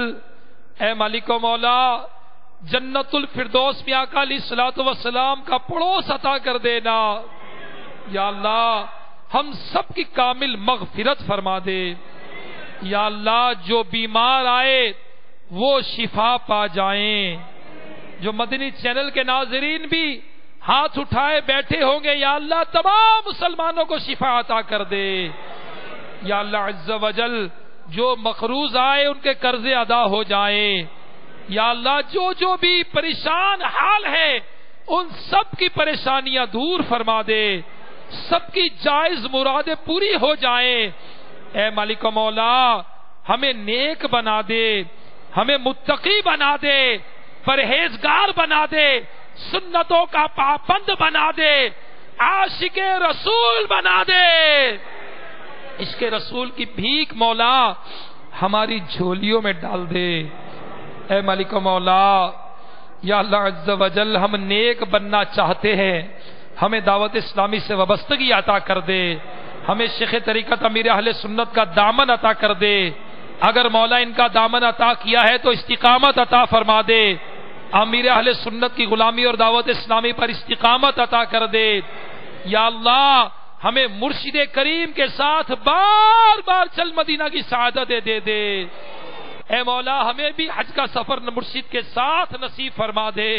S3: اے مالک و مولا، جنت الفردوس میں آقا علیہ الصلوۃ والسلام کا پڑوس عطا کر دینا. یا اللہ، ہم سب کی کامل مغفرت فرما دے. یا اللہ، جو بیمار آئے وہ شفا پا جائیں. جو مدنی چینل کے ناظرین بھی ہاتھ اٹھائے بیٹھے ہوں گے، یا اللہ تمام مسلمانوں کو شفا عطا کر دے. یا اللہ عز و جل، جو مقروض آئے ان کے قرضے ادا ہو جائیں. یا اللہ، جو بھی پریشان حال ہے ان سب کی پریشانیاں دور فرما دے. سب کی جائز مرادیں پوری ہو جائیں. اے مالک و مولا، ہمیں نیک بنا دے، ہمیں متقی بنا دے، پرہیزگار بنا دے، سنتوں کا پابند بنا دے، عاشق رسول بنا دے۔ عشق رسول کی بھیک مولا ہماری جھولیوں میں ڈال دے۔ اے مالک و مولا، یا اللہ عز و جل، ہم نیک بننا چاہتے ہیں، ہمیں دعوت اسلامی سے وابستگی عطا کر دے، ہمیں شیخ طریقت امیر اہل سنت کا دامن عطا کر دے۔ اگر مولا ان کا دامن عطا کیا ہے تو استقامت عطا فرما دے، امیر اہل سنت کی غلامی اور دعوت اسلامی پر استقامت عطا کر دے۔ یا اللہ ہمیں مرشد کریم کے ساتھ بار بار چل مدینہ کی سعادت دے دے۔ اے مولا ہمیں بھی حج کا سفر مرشد کے ساتھ نصیب فرما دے۔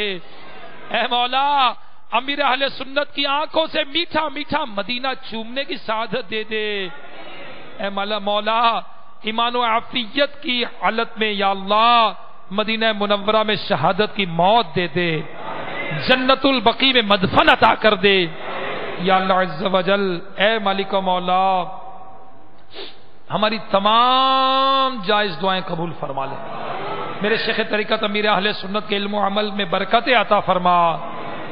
S3: اے مولا امیر اہل سنت کی آنکھوں سے میٹھا میٹھا مدینہ چومنے کی سعادت دے دے۔ اے مولا ایمان و عافیت کی حالت میں یا اللہ مدینہ منورہ میں شہادت کی موت دے دے، جنت البقیع میں مدفن عطا کر دے۔ یا اللہ عز و جل، اے مالک و مولا ہماری تمام جائز دعائیں قبول فرما لے۔ میرے شیخ طریقت امیر اہل سنت کے علم و عمل میں برکت عطا فرما،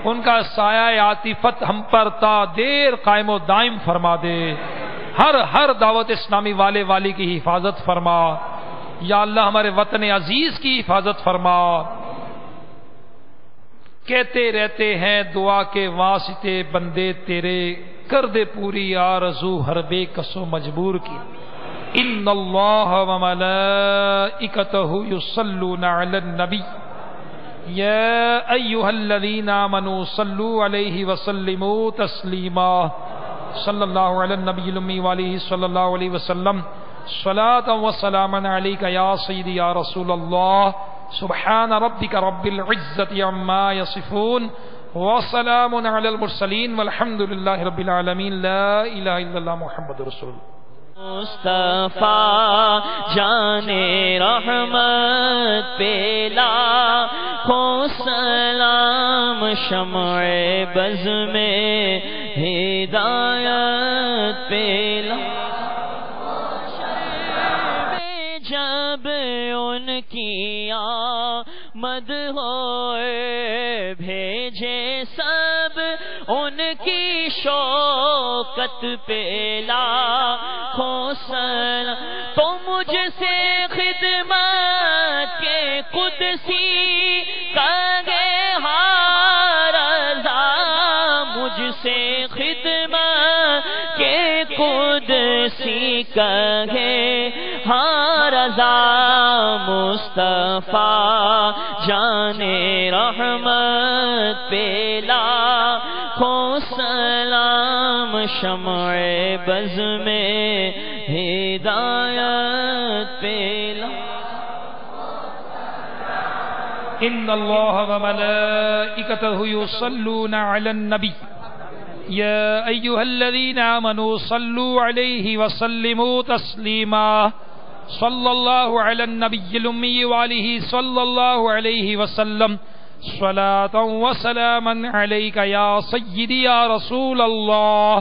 S3: ان کا سایہ عاطفت ہم پر تا دیر قائم و دائم فرما دے۔ ہر دعوت اسلامی والے والی کی حفاظت فرما۔ یا اللہ ہمارے وطن عزیز کی حفاظت فرما۔ کہتے رہتے ہیں دعا کے واسطے بندے تیرے، کر دے پوری آرزو ہر بے کس و مجبور کی۔ ان اللہ و ملائکتہ یصلون علی النبی یا ایہا الذین آمنوا صلوا علیہ وسلموا تسلیما۔ صلی اللہ علی النبی الامی وآلہ صلی اللہ علیہ وسلم۔ صلاۃ و سلاما علیک یا سیدی یا رسول اللہ۔ سبحان ربک رب العزۃ عما یصفون وسلام علی المرسلین والحمد للہ رب العالمین۔ لا الہ الا اللہ محمد رسول اللہ۔
S1: مصطفیٰ جان رحمت پہ لاکھوں سلام، شمع بز میں ہدایت پہ جب ان کی آمد ہوئے بھیجے سب ان کی شوکت پہ لاکھوں سلام، تو مجھ سے خدمت کے قدسی کہے ہاں رضا، مجھ سے خدمت کے قدسی کہے ہاں رضا، مصطفیٰ جان رحمت پہ لاکھوں سلام، شمع بز میں ہدایت پہ
S3: ان اللہ و ملائکتہ یصلون علی النبی یا ایہا الذین آمنوا صلوا علیہ وسلموا تسلیما۔ صلی اللہ علی النبی الامی وآلہ صلی اللہ علیہ وسلم۔ صلاۃ و سلاما علیک یا سیدی یا رسول اللہ۔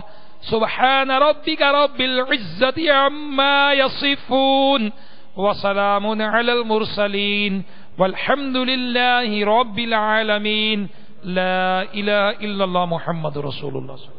S3: سبحان ربک رب العزۃ عما یصفون وسلام علی المرسلین والحمد للہ رب العالمین۔ لا الہ الا اللہ محمد رسول اللہ۔